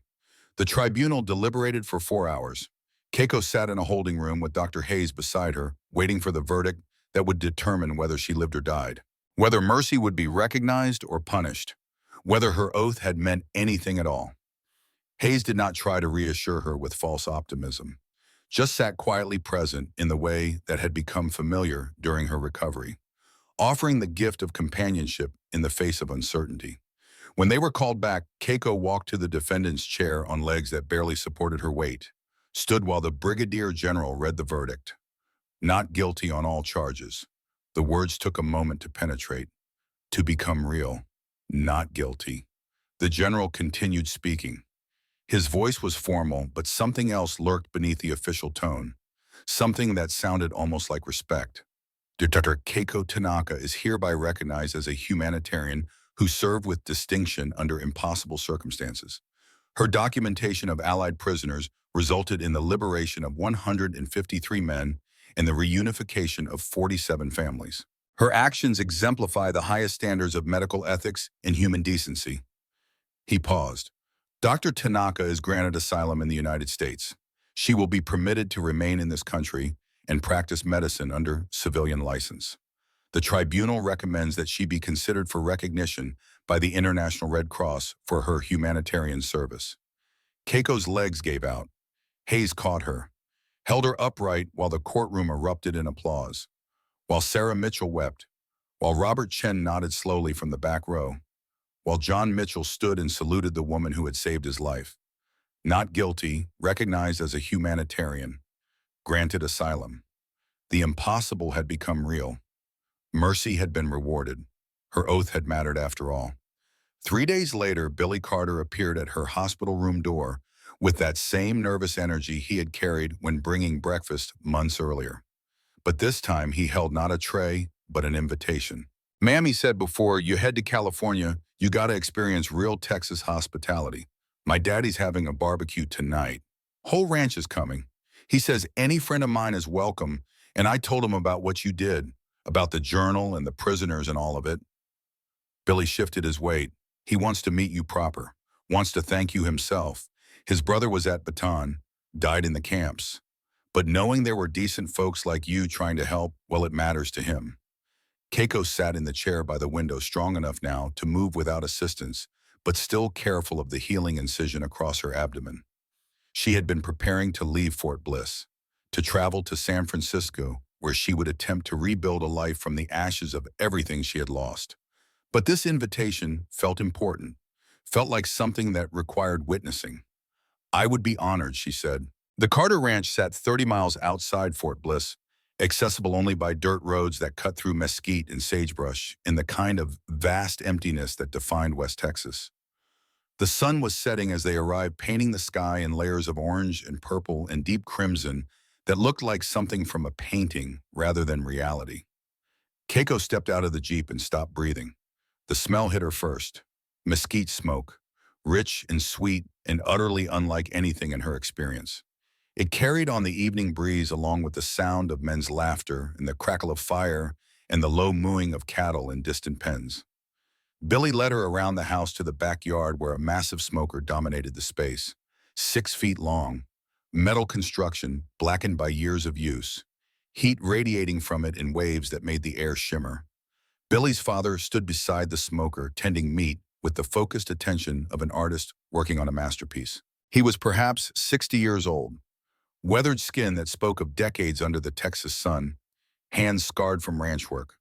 Speaker 1: The tribunal deliberated for 4 hours. Keiko sat in a holding room with Dr. Hayes beside her, waiting for the verdict that would determine whether she lived or died, whether mercy would be recognized or punished, whether her oath had meant anything at all. Hayes did not try to reassure her with false optimism, just sat quietly present in the way that had become familiar during her recovery, offering the gift of companionship in the face of uncertainty. When they were called back, Keiko walked to the defendant's chair on legs that barely supported her weight, stood while the brigadier general read the verdict. Not guilty on all charges. The words took a moment to penetrate, to become real. Not guilty. The general continued speaking. His voice was formal, but something else lurked beneath the official tone, something that sounded almost like respect. Dr. Keiko Tanaka is hereby recognized as a humanitarian who served with distinction under impossible circumstances. Her documentation of Allied prisoners resulted in the liberation of 153 men and the reunification of 47 families. Her actions exemplify the highest standards of medical ethics and human decency. He paused. Dr. Tanaka is granted asylum in the United States. She will be permitted to remain in this country and practice medicine under civilian license. The tribunal recommends that she be considered for recognition by the International Red Cross for her humanitarian service. Keiko's legs gave out. Hayes caught her, held her upright while the courtroom erupted in applause, while Sarah Mitchell wept, while Robert Chen nodded slowly from the back row, while John Mitchell stood and saluted the woman who had saved his life. Not guilty, recognized as a humanitarian, granted asylum. The impossible had become real. Mercy had been rewarded. Her oath had mattered after all. 3 days later, Billy Carter appeared at her hospital room door with that same nervous energy he had carried when bringing breakfast months earlier. But this time he held not a tray, but an invitation. "Ma'am," he said, "before you head to California, you gotta experience real Texas hospitality. My daddy's having a barbecue tonight. Whole ranch is coming. He says any friend of mine is welcome, and I told him about what you did, about the journal and the prisoners and all of it." Billy shifted his weight. "He wants to meet you proper, wants to thank you himself. His brother was at Bataan, died in the camps. But knowing there were decent folks like you trying to help, well, it matters to him." Keiko sat in the chair by the window, strong enough now to move without assistance, but still careful of the healing incision across her abdomen. She had been preparing to leave Fort Bliss, to travel to San Francisco, where she would attempt to rebuild a life from the ashes of everything she had lost. But this invitation felt important, felt like something that required witnessing. "I would be honored," she said. The Carter Ranch sat 30 miles outside Fort Bliss, accessible only by dirt roads that cut through mesquite and sagebrush in the kind of vast emptiness that defined West Texas. The sun was setting as they arrived, painting the sky in layers of orange and purple and deep crimson that looked like something from a painting rather than reality. Keiko stepped out of the Jeep and stopped breathing. The smell hit her first. Mesquite smoke, rich and sweet and utterly unlike anything in her experience. It carried on the evening breeze along with the sound of men's laughter and the crackle of fire and the low mooing of cattle in distant pens. Billy led her around the house to the backyard where a massive smoker dominated the space, 6 feet long, metal construction blackened by years of use, heat radiating from it in waves that made the air shimmer. Billy's father stood beside the smoker, tending meat with the focused attention of an artist working on a masterpiece. He was perhaps 60 years old, weathered skin that spoke of decades under the Texas sun, hands scarred from ranch work,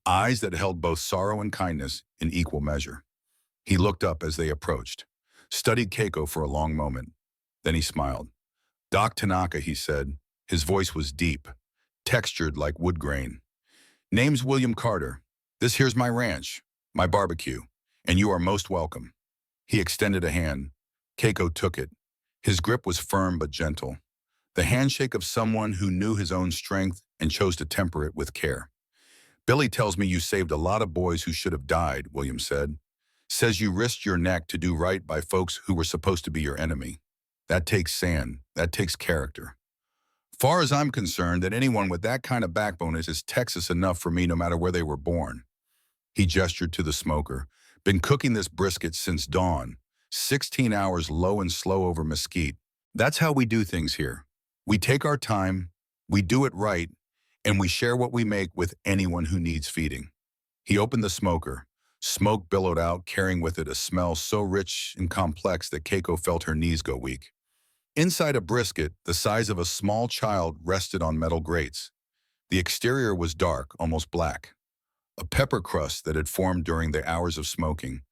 Speaker 1: eyes that held both sorrow and kindness in equal measure. He looked up as they approached, studied Keiko for a long moment. Then he smiled. "Doc Tanaka," he said. His voice was deep, textured like wood grain. "Name's William Carter. This here's my ranch, my barbecue, and you are most welcome." He extended a hand. Keiko took it. His grip was firm but gentle, the handshake of someone who knew his own strength and chose to temper it with care. "Billy tells me you saved a lot of boys who should have died," William said. "Says you risked your neck to do right by folks who were supposed to be your enemy. That takes sand. That takes character. Far as I'm concerned, that anyone with that kind of backbone is Texas enough for me no matter where they were born." He gestured to the smoker. "Been cooking this brisket since dawn, 16 hours low and slow over mesquite. That's how we do things here. We take our time, we do it right, and we share what we make with anyone who needs feeding." He opened the smoker. Smoke billowed out, carrying with it a smell so rich and complex that Keiko felt her knees go weak. Inside a brisket, the size of a small child rested on metal grates. The exterior was dark, almost black, a pepper crust that had formed during the hours of smoking.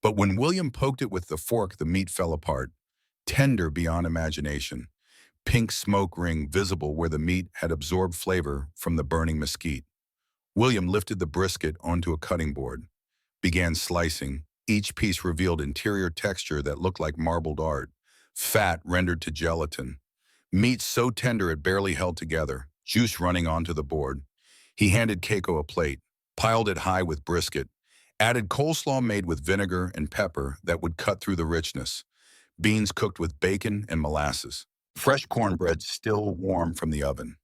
Speaker 1: But when William poked it with the fork, the meat fell apart, tender beyond imagination, pink smoke ring visible where the meat had absorbed flavor from the burning mesquite. William lifted the brisket onto a cutting board, began slicing. Each piece revealed interior texture that looked like marbled art, fat rendered to gelatin, meat so tender it barely held together, juice running onto the board. He handed Keiko a plate, piled it high with brisket, added coleslaw made with vinegar and pepper that would cut through the richness, beans cooked with bacon and molasses, fresh cornbread still warm from the oven,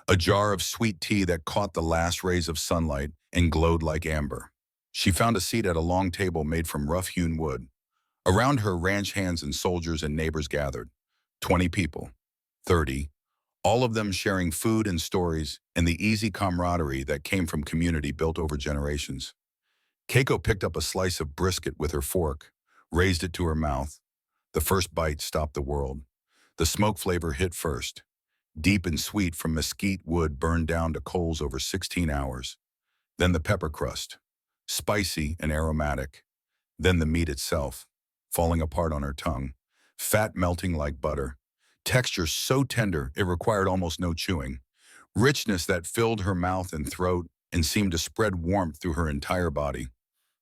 Speaker 1: a jar of sweet tea that caught the last rays of sunlight and glowed like amber. She found a seat at a long table made from rough-hewn wood. Around her, ranch hands and soldiers and neighbors gathered. 20 people, 30, all of them sharing food and stories and the easy camaraderie that came from community built over generations. Keiko picked up a slice of brisket with her fork, raised it to her mouth. The first bite stopped the world. The smoke flavor hit first, deep and sweet from mesquite wood burned down to coals over 16 hours. Then the pepper crust, spicy and aromatic. Then the meat itself, falling apart on her tongue, fat melting like butter, texture so tender it required almost no chewing, richness that filled her mouth and throat and seemed to spread warmth through her entire body.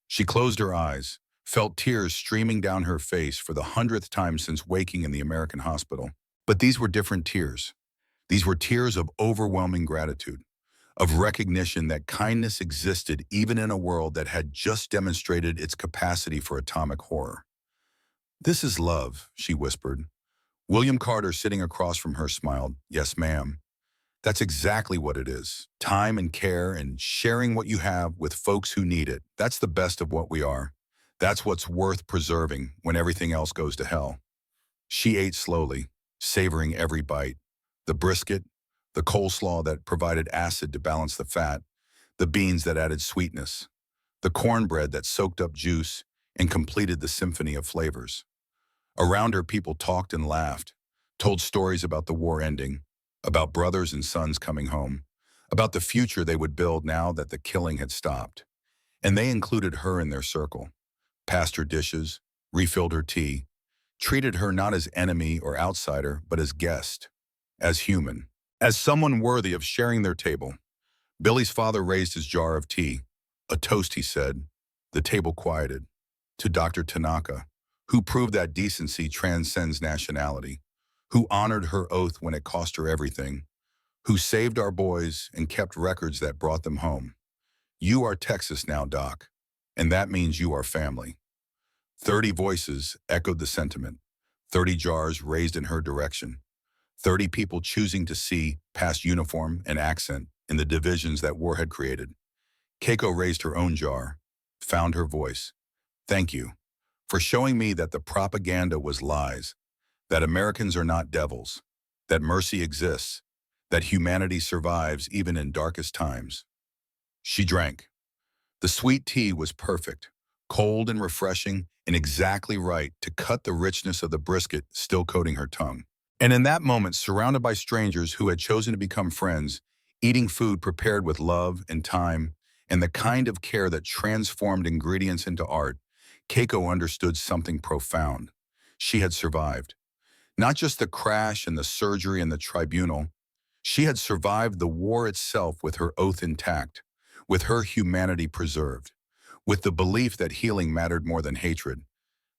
Speaker 1: She closed her eyes, felt tears streaming down her face for the 100th time since waking in the American hospital. But these were different tears. These were tears of overwhelming gratitude, of recognition that kindness existed even in a world that had just demonstrated its capacity for atomic horror. "This is love," she whispered. William Carter, sitting across from her, smiled. "Yes, ma'am. That's exactly what it is. Time and care and sharing what you have with folks who need it. That's the best of what we are. That's what's worth preserving when everything else goes to hell." She ate slowly, savoring every bite. The brisket, the coleslaw that provided acid to balance the fat, the beans that added sweetness, the cornbread that soaked up juice and completed the symphony of flavors. Around her, people talked and laughed, told stories about the war ending, about brothers and sons coming home, about the future they would build now that the killing had stopped. And they included her in their circle, passed her dishes, refilled her tea, treated her not as enemy or outsider, but as guest, as human, as someone worthy of sharing their table. Billy's father raised his jar of tea. "A toast," he said. The table quieted. "To Dr. Tanaka, who proved that decency transcends nationality, who honored her oath when it cost her everything, who saved our boys and kept records that brought them home. You are Texas now, Doc, and that means you are family." 30 voices echoed the sentiment, 30 jars raised in her direction, 30 people choosing to see past uniform and accent in the divisions that war had created. Keiko raised her own jar, found her voice. "Thank you for showing me that the propaganda was lies, that Americans are not devils, that mercy exists, that humanity survives even in darkest times." She drank. The sweet tea was perfect, cold and refreshing and exactly right to cut the richness of the brisket still coating her tongue. And in that moment, surrounded by strangers who had chosen to become friends, eating food prepared with love and time, and the kind of care that transformed ingredients into art, Keiko understood something profound. She had survived. Not just the crash and the surgery and the tribunal. She had survived the war itself with her oath intact, with her humanity preserved, with the belief that healing mattered more than hatred.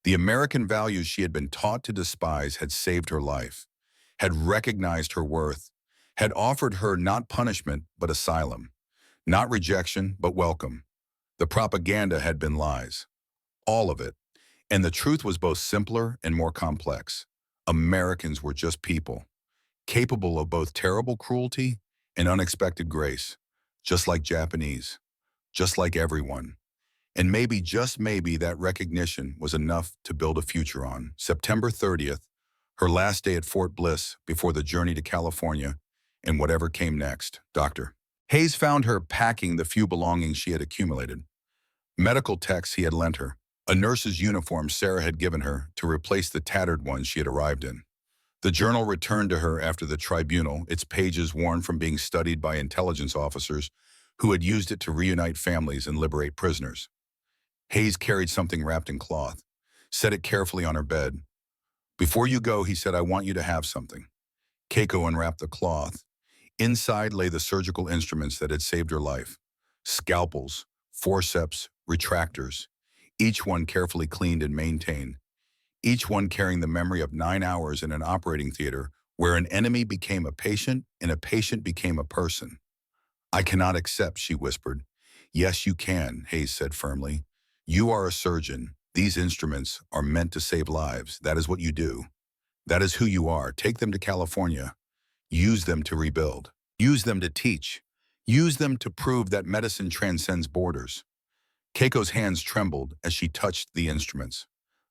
Speaker 1: The American values she had been taught to despise had saved her life, had recognized her worth, had offered her not punishment but asylum, not rejection but welcome. The propaganda had been lies, all of it, and the truth was both simpler and more complex. Americans were just people, capable of both terrible cruelty and unexpected grace, just like Japanese, just like everyone. And maybe, just maybe, that recognition was enough to build a future on. September 30th, her last day at Fort Bliss before the journey to California and whatever came next. Dr. Hayes found her packing the few belongings she had accumulated. Medical texts he had lent her, a nurse's uniform Sarah had given her to replace the tattered one she had arrived in. The journal returned to her after the tribunal, its pages worn from being studied by intelligence officers who had used it to reunite families and liberate prisoners. Hayes carried something wrapped in cloth, set it carefully on her bed. "Before you go," he said, "I want you to have something." Keiko unwrapped the cloth. Inside lay the surgical instruments that had saved her life. Scalpels, forceps, retractors, each one carefully cleaned and maintained. Each one carrying the memory of 9 hours in an operating theater where an enemy became a patient and a patient became a person. "I cannot accept," she whispered. "Yes, you can," Hayes said firmly. "You are a surgeon. These instruments are meant to save lives. That is what you do. That is who you are. Take them to California. Use them to rebuild. Use them to teach. Use them to prove that medicine transcends borders. Keiko's hands trembled as she touched the instruments,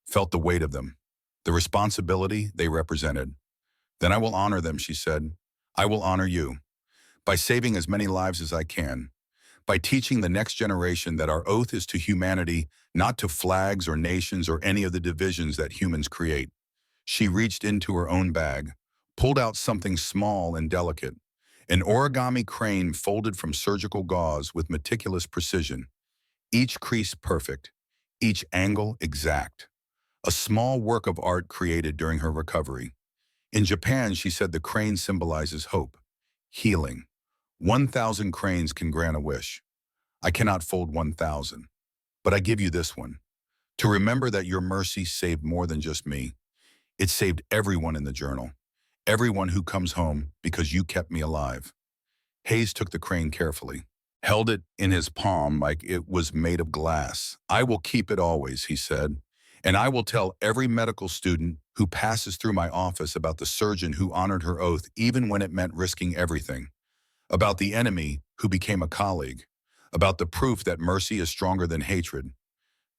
Speaker 1: felt the weight of them, the responsibility they represented. Then I will honor them, she said. I will honor you by saving as many lives as I can, by teaching the next generation that our oath is to humanity, not to flags or nations or any of the divisions that humans create. She reached into her own bag, pulled out something small and delicate, an origami crane folded from surgical gauze with meticulous precision, each crease perfect, each angle exact. A small work of art created during her recovery. In Japan, she said the crane symbolizes hope, healing. 1,000 cranes can grant a wish. I cannot fold 1,000, but I give you this one. To remember that your mercy saved more than just me. It saved everyone in the journal, everyone who comes home because you kept me alive. Hayes took the crane carefully, held it in his palm like it was made of glass. I will keep it always, he said, and I will tell every medical student who passes through my office about the surgeon who honored her oath even when it meant risking everything, about the enemy who became a colleague, about the proof that mercy is stronger than hatred.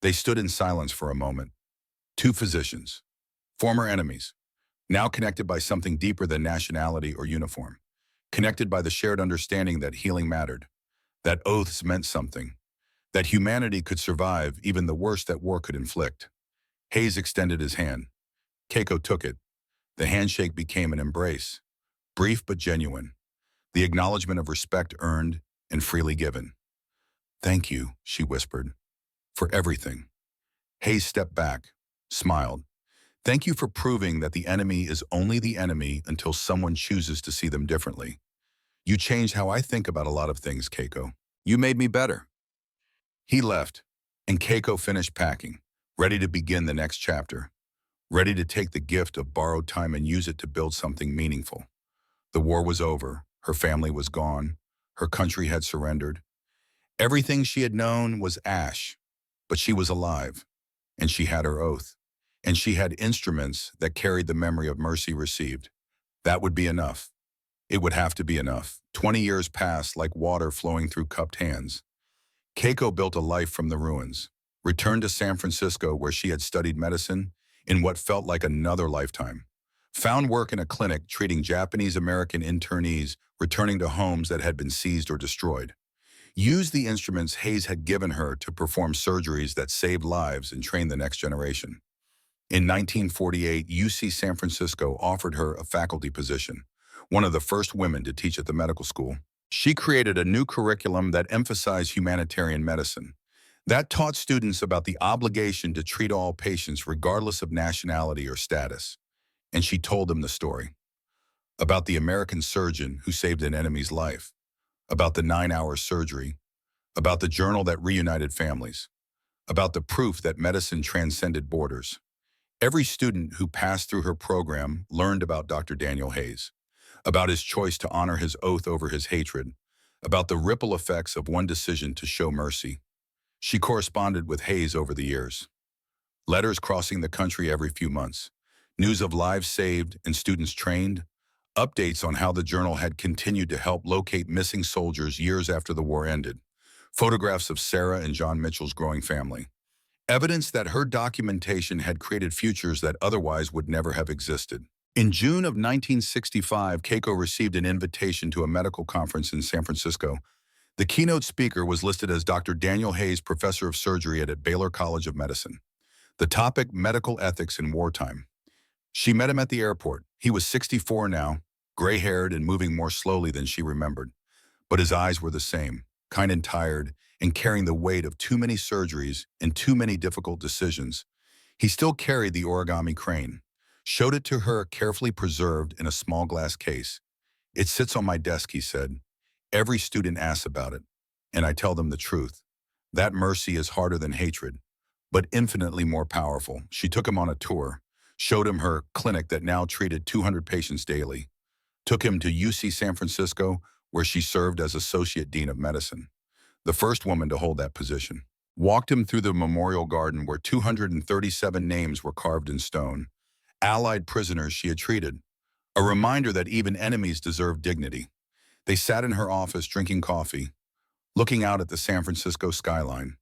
Speaker 1: They stood in silence for a moment. Two physicians, former enemies, now connected by something deeper than nationality or uniform, connected by the shared understanding that healing mattered, that oaths meant something, that humanity could survive even the worst that war could inflict. Hayes extended his hand. Keiko took it. The handshake became an embrace, brief but genuine, the acknowledgement of respect earned and freely given. Thank you, she whispered, for everything. Hayes stepped back, smiled. Thank you for proving that the enemy is only the enemy until someone chooses to see them differently. You changed how I think about a lot of things, Keiko. You made me better. He left, and Keiko finished packing, ready to begin the next chapter, ready to take the gift of borrowed time and use it to build something meaningful. The war was over, her family was gone, her country had surrendered. Everything she had known was ash, but she was alive, and she had her oath, and she had instruments that carried the memory of mercy received. That would be enough. It would have to be enough. 20 years passed like water flowing through cupped hands. Keiko built a life from the ruins, returned to San Francisco where she had studied medicine in what felt like another lifetime, found work in a clinic treating Japanese-American internees returning to homes that had been seized or destroyed, used the instruments Hayes had given her to perform surgeries that saved lives and trained the next generation. In 1948, UC San Francisco offered her a faculty position, one of the first women to teach at the medical school. She created a new curriculum that emphasized humanitarian medicine, that taught students about the obligation to treat all patients regardless of nationality or status. And she told them the story, about the American surgeon who saved an enemy's life, about the 9-hour surgery, about the journal that reunited families, about the proof that medicine transcended borders. Every student who passed through her program learned about Dr. Daniel Hayes, about his choice to honor his oath over his hatred, about the ripple effects of one decision to show mercy. She corresponded with Hayes over the years. Letters crossing the country every few months, news of lives saved and students trained, updates on how the journal had continued to help locate missing soldiers years after the war ended, photographs of Sarah and John Mitchell's growing family, evidence that her documentation had created futures that otherwise would never have existed. In June of 1965, Keiko received an invitation to a medical conference in San Francisco. The keynote speaker was listed as Dr. Daniel Hayes, professor of surgery at Baylor College of Medicine. The topic, medical ethics in wartime. She met him at the airport. He was 64 now, gray-haired and moving more slowly than she remembered. But his eyes were the same, kind and tired, and carrying the weight of too many surgeries and too many difficult decisions. He still carried the origami crane, showed it to her carefully preserved in a small glass case. It sits on my desk, he said. Every student asks about it, and I tell them the truth. That mercy is harder than hatred, but infinitely more powerful. She took him on a tour, showed him her clinic that now treated 200 patients daily, took him to UC San Francisco, where she served as Associate Dean of Medicine, the first woman to hold that position. Walked him through the memorial garden where 237 names were carved in stone, Allied prisoners she had treated, a reminder that even enemies deserve dignity. They sat in her office drinking coffee, looking out at the San Francisco skyline,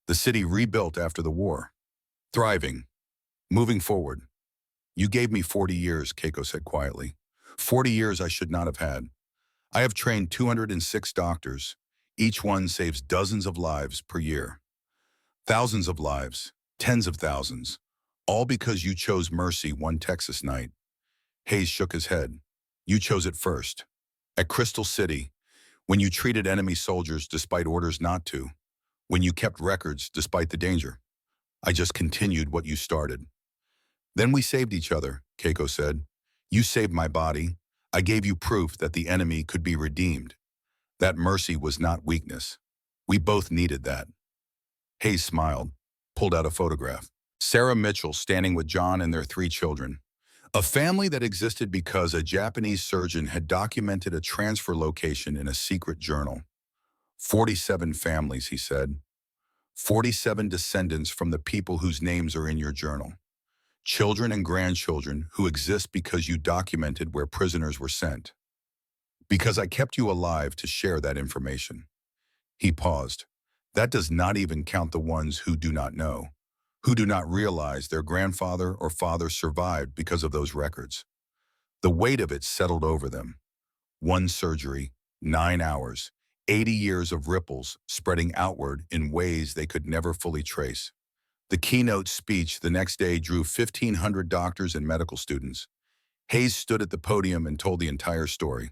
Speaker 1: the city rebuilt after the war, thriving, moving forward. You gave me 40 years, Keiko said quietly. 40 years I should not have had. I have trained 206 doctors. Each one saves dozens of lives per year. Thousands of lives, tens of thousands, all because you chose mercy one Texas night. Hayes shook his head. You chose it first. At Crystal City, when you treated enemy soldiers despite orders not to, when you kept records despite the danger. I just continued what you started. Then we saved each other, Keiko said. You saved my body. I gave you proof that the enemy could be redeemed. That mercy was not weakness. We both needed that. Hayes smiled, pulled out a photograph. Sarah Mitchell standing with John and their 3 children. A family that existed because a Japanese surgeon had documented a transfer location in a secret journal. 47 families, he said. 47 descendants from the people whose names are in your journal. Children and grandchildren who exist because you documented where prisoners were sent. Because I kept you alive to share that information. He paused. That does not even count the ones who do not know, who do not realize their grandfather or father survived because of those records. The weight of it settled over them. 1 surgery, 9 hours, 80 years of ripples spreading outward in ways they could never fully trace. The keynote speech the next day drew 1,500 doctors and medical students. Hayes stood at the podium and told the entire story.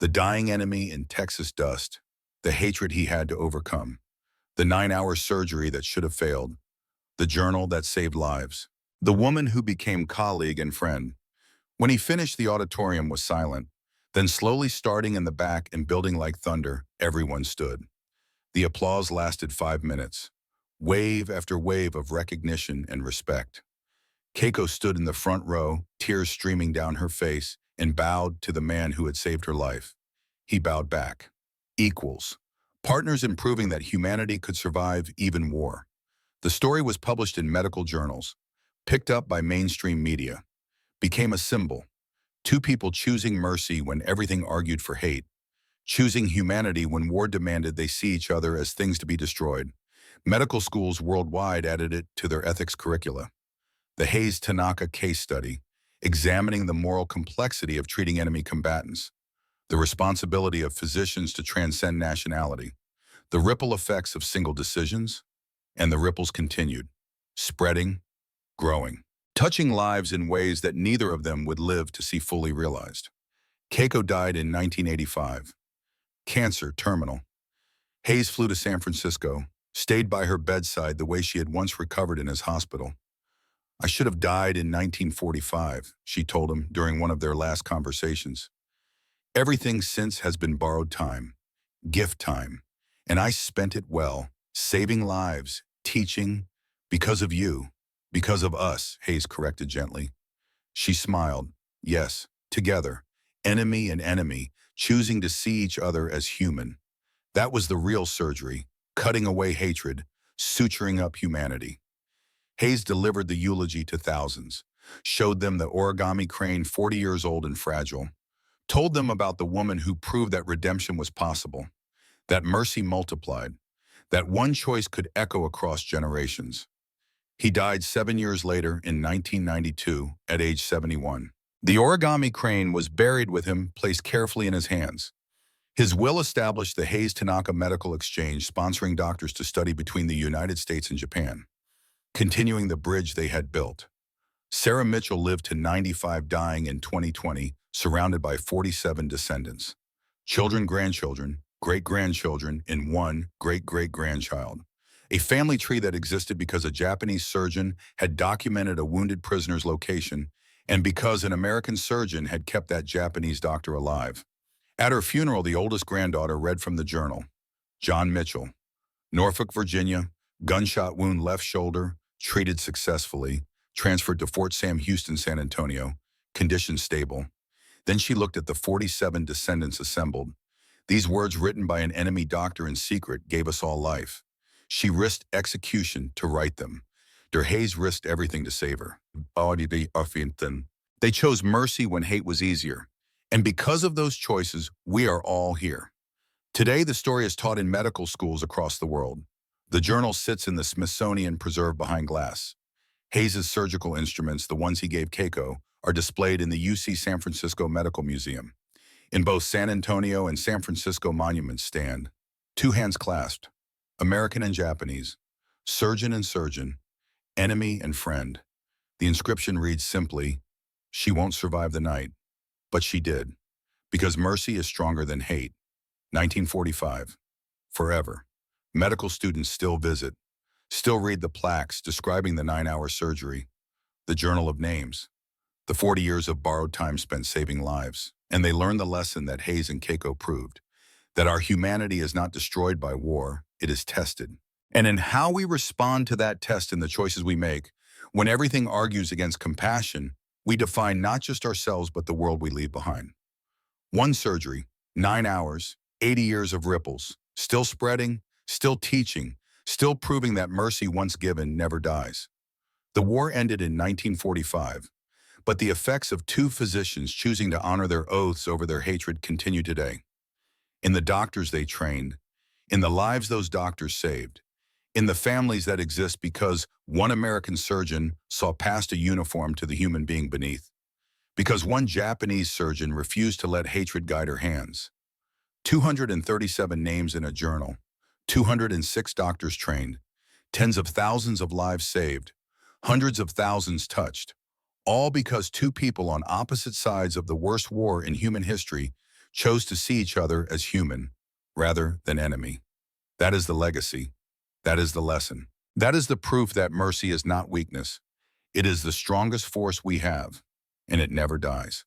Speaker 1: The dying enemy in Texas dust, the hatred he had to overcome, the 9-hour surgery that should have failed, the journal that saved lives, the woman who became colleague and friend. When he finished, the auditorium was silent. Then slowly starting in the back and building like thunder, everyone stood. The applause lasted 5 minutes. Wave after wave of recognition and respect. Keiko stood in the front row, tears streaming down her face, and bowed to the man who had saved her life. He bowed back. Equals. Partners in proving that humanity could survive even war. The story was published in medical journals, picked up by mainstream media, became a symbol. 2 people choosing mercy when everything argued for hate, choosing humanity when war demanded they see each other as things to be destroyed. Medical schools worldwide added it to their ethics curricula. The Hayes-Tanaka case study, examining the moral complexity of treating enemy combatants, the responsibility of physicians to transcend nationality, the ripple effects of single decisions, and the ripples continued, spreading, growing, touching lives in ways that neither of them would live to see fully realized. Keiko died in 1985. Cancer, terminal. Hayes flew to San Francisco, stayed by her bedside the way she had once recovered in his hospital. I should have died in 1945, she told him during one of their last conversations. Everything since has been borrowed time, gift time, and I spent it well, saving lives, teaching, because of you, because of us, Hayes corrected gently. She smiled. Yes, together, enemy and enemy, choosing to see each other as human. That was the real surgery, cutting away hatred, suturing up humanity. Hayes delivered the eulogy to thousands, showed them the origami crane 40 years old and fragile, told them about the woman who proved that redemption was possible, that mercy multiplied, that one choice could echo across generations. He died 7 years later in 1992 at age 71. The origami crane was buried with him, placed carefully in his hands. His will established the Hayes-Tanaka Medical Exchange, sponsoring doctors to study between the United States and Japan, continuing the bridge they had built. Sarah Mitchell lived to 95, dying in 2020, surrounded by 47 descendants. Children, grandchildren, great-grandchildren, and 1 great-great-grandchild. A family tree that existed because a Japanese surgeon had documented a wounded prisoner's location and because an American surgeon had kept that Japanese doctor alive. At her funeral, the oldest granddaughter read from the journal. John Mitchell, Norfolk, Virginia, gunshot wound left shoulder, treated successfully, transferred to Fort Sam Houston, San Antonio, condition stable. Then she looked at the 47 descendants assembled. These words written by an enemy doctor in secret gave us all life. She risked execution to write them. Der Hayes risked everything to save her. They chose mercy when hate was easier, And because of those choices, we are all here. Today, the story is taught in medical schools across the world. The journal sits in the Smithsonian preserved behind glass. Hayes's surgical instruments, the ones he gave Keiko, are displayed in the UC San Francisco Medical Museum. In both San Antonio and San Francisco monuments stand, two hands clasped, American and Japanese, surgeon and surgeon, enemy and friend. The inscription reads simply, "She won't survive the night," but she did, because mercy is stronger than hate. 1945. Forever. Medical students still visit, still read the plaques describing the 9-hour surgery, the journal of names, the 40 years of borrowed time spent saving lives. And they learn the lesson that Hayes and Keiko proved, that our humanity is not destroyed by war, it is tested. And in how we respond to that test in the choices we make, when everything argues against compassion, we define not just ourselves but the world we leave behind. One surgery, 9 hours, 80 years of ripples, still spreading, still teaching, still proving that mercy once given never dies. The war ended in 1945, but the effects of two physicians choosing to honor their oaths over their hatred continue today. In the doctors they trained, in the lives those doctors saved, in the families that exist because one American surgeon saw past a uniform to the human being beneath, because one Japanese surgeon refused to let hatred guide her hands. 237 names in a journal, 206 doctors trained, tens of thousands of lives saved, hundreds of thousands touched, all because two people on opposite sides of the worst war in human history chose to see each other as human rather than enemy. That is the legacy. That is the lesson. That is the proof that mercy is not weakness. It is the strongest force we have, and it never dies.